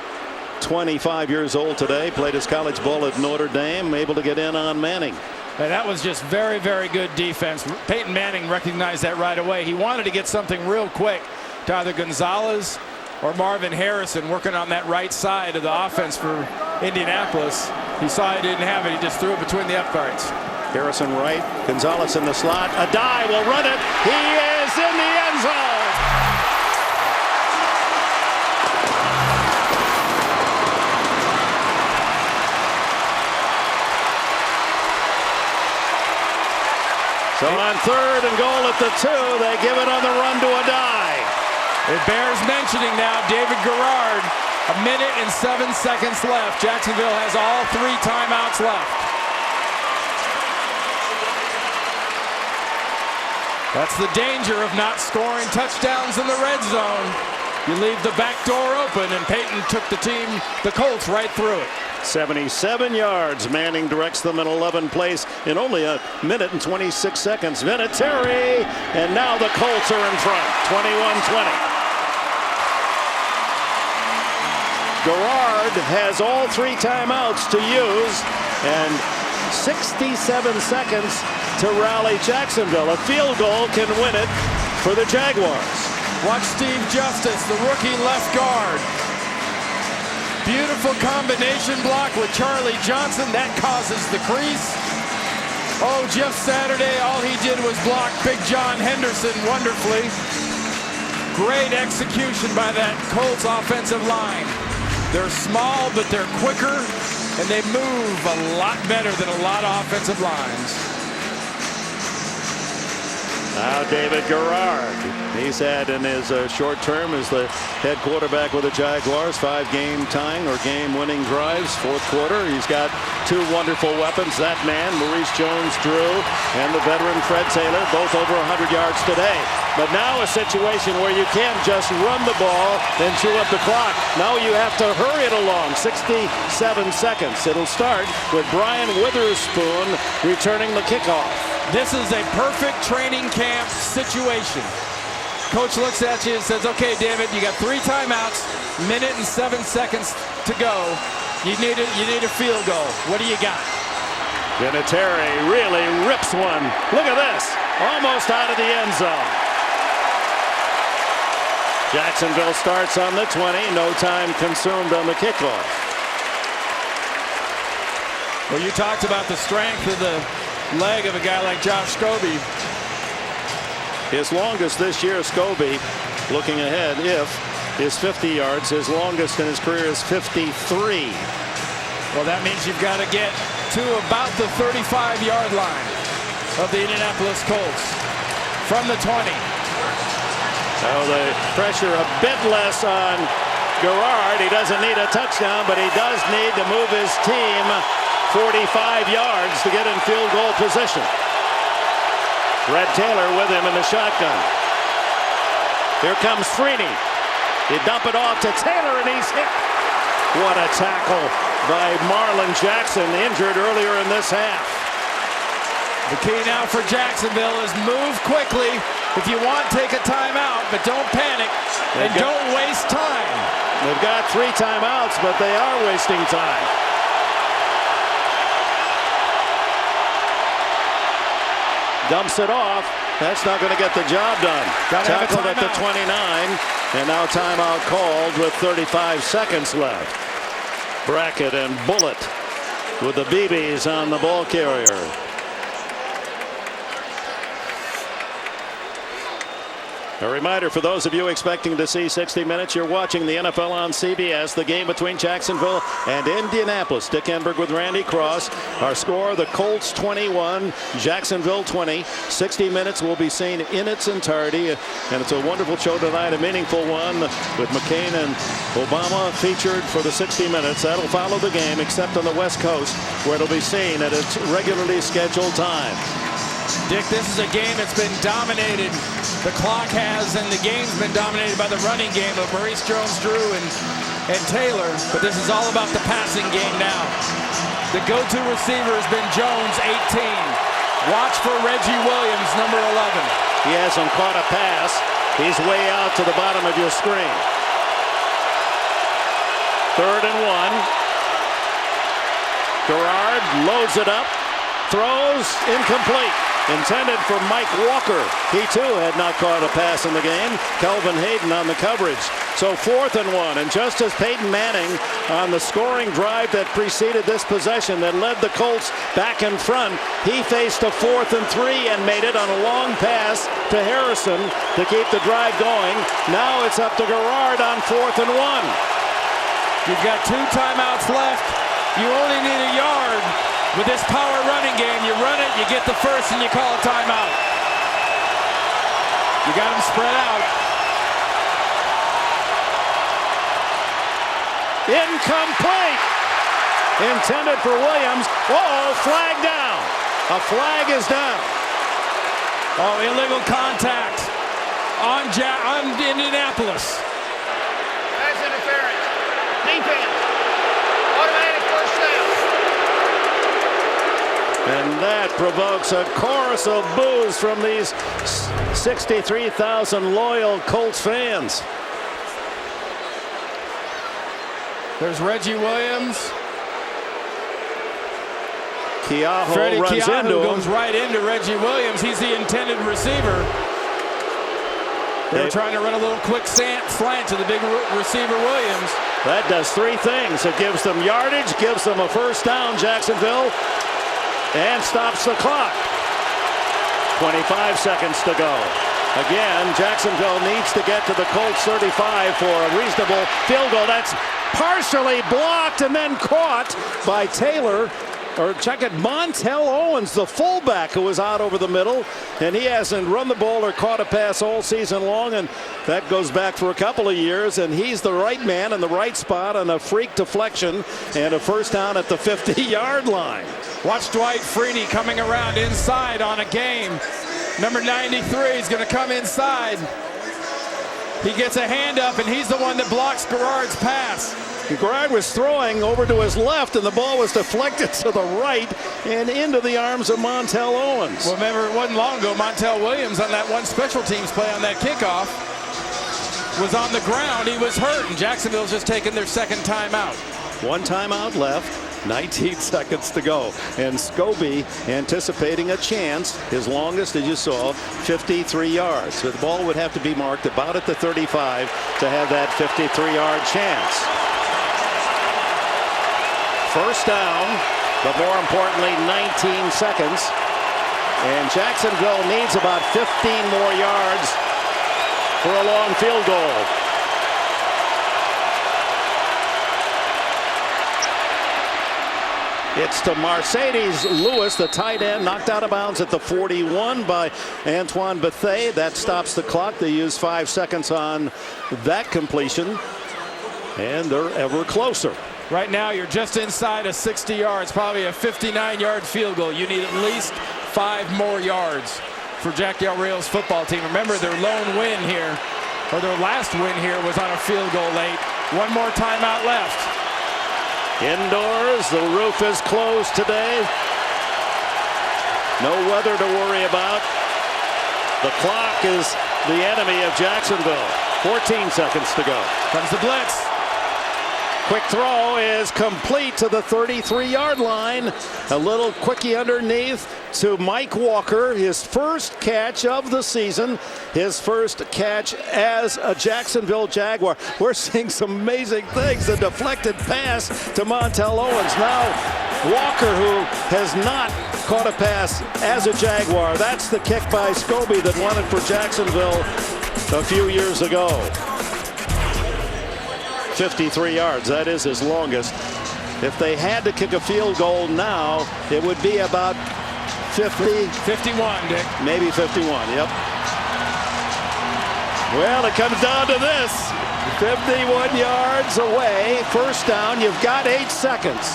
25 years old today, played his college ball at Notre Dame, able to get in on Manning. And that was just very, very good defense. Peyton Manning recognized that right away. He wanted to get something real quick to either Gonzalez or Marvin Harrison working on that right side of the offense for Indianapolis. He saw he didn't have it. He just threw it between the up guards. Harrison right, Gonzalez in the slot. Adai will run it. He is in the end zone. So on 3rd and goal at the 2, they give it on the run to Adai. It bears mentioning now, David Garrard, 1 minute and 7 seconds left. Jacksonville has all 3 timeouts left. That's the danger of not scoring touchdowns in the red zone. You leave the back door open, and Peyton took the Colts, right through it. 77 yards. Manning directs them in 11 plays in only 1 minute and 26 seconds. Vinatieri, and now the Colts are in front, 21-20. Garrard has all 3 timeouts to use and 67 seconds to rally Jacksonville. A field goal can win it for the Jaguars. Watch Steve Justice, the rookie left guard. Beautiful combination block with Charlie Johnson. That causes the crease. Oh, Jeff Saturday, all he did was block Big John Henderson wonderfully. Great execution by that Colts offensive line. They're small, but they're quicker, and they move a lot better than a lot of offensive lines. Now David Garrard. He's had in his short term as the head quarterback with the Jaguars 5 game tying or game winning drives. 4th quarter. He's got 2 wonderful weapons. That man, Maurice Jones-Drew, and the veteran Fred Taylor, both over 100 yards today. But now a situation where you can't just run the ball and chew up the clock. Now you have to hurry it along. 67 seconds. It'll start with Brian Witherspoon returning the kickoff. This is a perfect training camp situation. Coach looks at you and says, okay, David, you got 3 timeouts, 1 minute and 7 seconds to go. You need a field goal. What do you got? Vinatieri really rips one. Look at this. Almost out of the end zone. Jacksonville starts on the 20. No time consumed on the kickoff. Well, you talked about the strength of the leg of a guy like Josh Scobie. His longest this year, Scobie, looking ahead, is 50 yards. His longest in his career is 53. Well, that means you've got to get to about the 35-yard line of the Indianapolis Colts from the 20. So the pressure a bit less on Garrard. He doesn't need a touchdown, but he does need to move his team 45 yards to get in field goal position. Fred Taylor with him in the shotgun. Here comes Freeney. They dump it off to Taylor, and he's hit. What a tackle by Marlon Jackson, injured earlier in this half. The key now for Jacksonville is move quickly. If you want, take a timeout, but don't panic and don't waste time. They've got 3 timeouts, but they are wasting time. Dumps it off. That's not going to get the job done. Tackled at the 29, and now timeout called with 35 seconds left. Brackett and Bullitt with the BBs on the ball carrier. A reminder for those of you expecting to see 60 Minutes, you're watching the NFL on CBS, the game between Jacksonville and Indianapolis. Dick Enberg with Randy Cross. Our score, the Colts 21, Jacksonville 20. 60 Minutes will be seen in its entirety, and it's a wonderful show tonight, a meaningful one with McCain and Obama featured for the 60 Minutes. That'll follow the game, except on the West Coast, where it'll be seen at its regularly scheduled time. Dick, this is a game that's been dominated. The clock has, and the game's been dominated by the running game of Maurice Jones-Drew and Taylor. But this is all about the passing game now. The go-to receiver has been Jones, 18. Watch for Reggie Williams, number 11. He hasn't caught a pass. He's way out to the bottom of your screen. 3rd and 1. Gerard loads it up. Throws incomplete. Intended for Mike Walker. He too had not caught a pass in the game. Kelvin Hayden on the coverage. So 4th and 1. And just as Peyton Manning on the scoring drive that preceded this possession that led the Colts back in front, he faced a 4th and 3 and made it on a long pass to Harrison to keep the drive going. Now it's up to Gerard on 4th and 1. You've got 2 timeouts left. You only need a yard. With this power running game, you run it, you get the first, and you call a timeout. You got them spread out. Incomplete. Intended for Williams. Uh-oh, flag down. A flag is down. Oh, illegal contact on Indianapolis. That's interference. Defense. Automatic first down. And that provokes a chorus of boos from these 63,000 loyal Colts fans. There's Reggie Williams. Keaho runs into him. Goes right into Reggie Williams. He's the intended receiver. They're trying to run a little quick slant to the big receiver Williams. That does 3 things. It gives them yardage, gives them a first down, Jacksonville, and stops the clock. 25 seconds to go. Again, Jacksonville needs to get to the Colts 35 for a reasonable field goal. That's partially blocked and then caught by Taylor. Or check it, Montel Owens, the fullback who was out over the middle, and he hasn't run the ball or caught a pass all season long, and that goes back for a couple of years, and he's the right man in the right spot on a freak deflection and a first down at the 50-yard line. Watch Dwight Freeney coming around inside on a game. Number 93 is going to come inside. He gets a hand up, and he's the one that blocks Gerard's pass. Gerard was throwing over to his left, and the ball was deflected to the right and into the arms of Montel Owens. Well, remember, it wasn't long ago, Montel Williams on that one special teams play on that kickoff was on the ground. He was hurt, and Jacksonville's just taking their second timeout. 1 timeout left. 19 seconds to go, and Scobie anticipating a chance, his longest, as you saw, 53 yards. So the ball would have to be marked about at the 35 to have that 53-yard chance. First down, but more importantly, 19 seconds, and Jacksonville needs about 15 more yards for a long field goal. It's to Mercedes Lewis, the tight end, knocked out of bounds at the 41 by Antoine Bethea. That stops the clock. They use 5 seconds on that completion, and they're ever closer. Right now, you're just inside of 60 yards, probably a 59-yard field goal. You need at least 5 more yards for Jack Del Rio's football team. Remember, their lone win here, or their last win here, was on a field goal late. 1 more timeout left. Indoors, the roof is closed today. No weather to worry about. The clock is the enemy of Jacksonville. 14 seconds to go. Comes the blitz. Quick throw is complete to the 33-yard line. A little quickie underneath to Mike Walker. His first catch of the season. His first catch as a Jacksonville Jaguar. We're seeing some amazing things. The deflected pass to Montel Owens. Now Walker, who has not caught a pass as a Jaguar. That's the kick by Scobie that won it for Jacksonville a few years ago. 53 yards, that is his longest. If they had to kick a field goal now, it would be about 50. 51, Dick. Maybe 51, yep. Well, it comes down to this. 51 yards away, first down, you've got 8 seconds.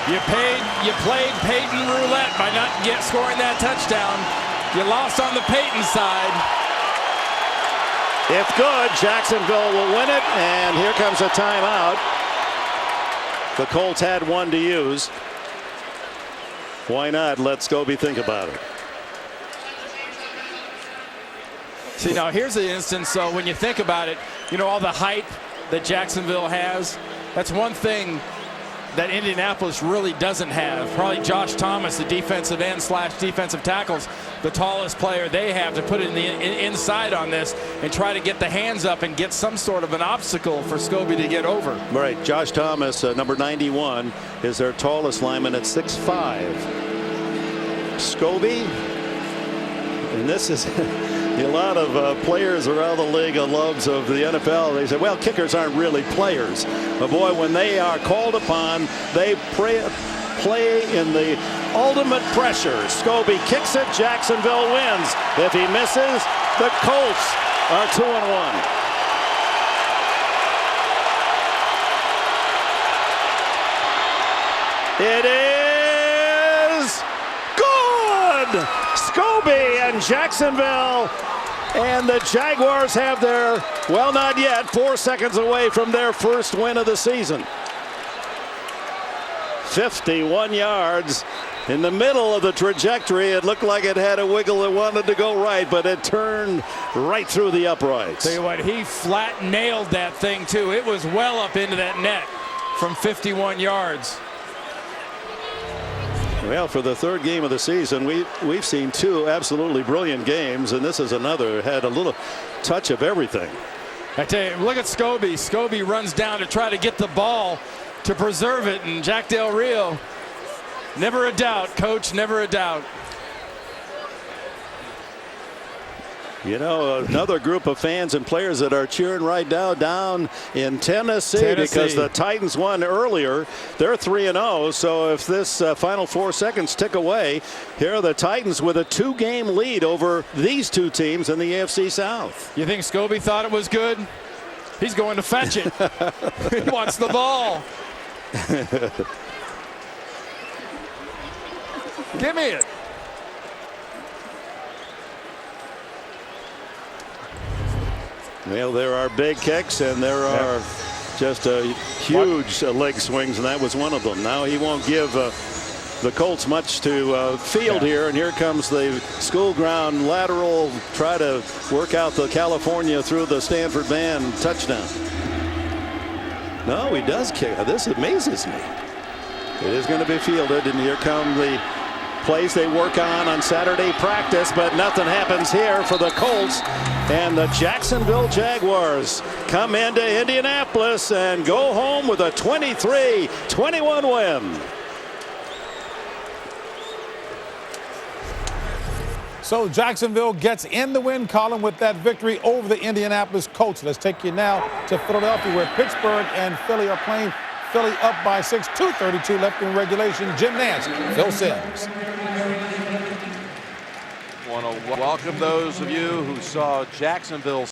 You played Peyton roulette by not scoring that touchdown. You lost on the Peyton side. If good, Jacksonville will win it, and here comes a timeout. The Colts had one to use. Why not? Let Scobie think about it. See, now here's the instance. So when you think about it, you know, all the hype that Jacksonville has, that's one thing that Indianapolis really doesn't have. Probably Josh Thomas, the defensive end / defensive tackles, the tallest player they have to put in the inside on this and try to get the hands up and get some sort of an obstacle for Scobie to get over. Right. Josh Thomas, number 91, is their tallest lineman at 6'5". Scobie, and this is a lot of players around the league loves of the NFL. They say, well, kickers aren't really players. But boy, when they are called upon, they play in the ultimate pressure. Scobie kicks it, Jacksonville wins. If he misses, the Colts are 2-1. It is good! Scobie and Jacksonville, and the Jaguars have their, well, not yet, 4 seconds away from their first win of the season. 51 yards in the middle of the trajectory. It looked like it had a wiggle. It wanted to go right, but it turned right through the uprights. Tell you what, he flat nailed that thing too. It was well up into that net from 51 yards. Well, for the third game of the season, we've seen 2 absolutely brilliant games, and this is another, had a little touch of everything. I tell you, look at Scobie. Scobie runs down to try to get the ball to preserve it, and Jack Del Rio, never a doubt, coach, never a doubt. You know, another group of fans and players that are cheering right now down in Tennessee because the Titans won earlier. They're 3-0, so if this final 4 seconds tick away, here are the Titans with a 2-game lead over these 2 teams in the AFC South. You think Scobie thought it was good? He's going to fetch it. He wants the ball. Give me it. Well, there are big kicks and there are just huge leg swings, and that was one of them. Now he won't give the Colts much to field here, and here comes the school ground lateral, try to work out the California through the Stanford band touchdown. No, he does kick. This amazes me. It is going to be fielded, and here come the plays they work on Saturday practice, but nothing happens here for the Colts, and the Jacksonville Jaguars come into Indianapolis and go home with a 23-21 win. So Jacksonville gets in the win column with that victory over the Indianapolis Colts. Let's take you now to Philadelphia, where Pittsburgh and Philly are playing. Philly up by 6, 2:32 left in regulation. Jim Nance, Phil Simms. Want to welcome those of you who saw Jacksonville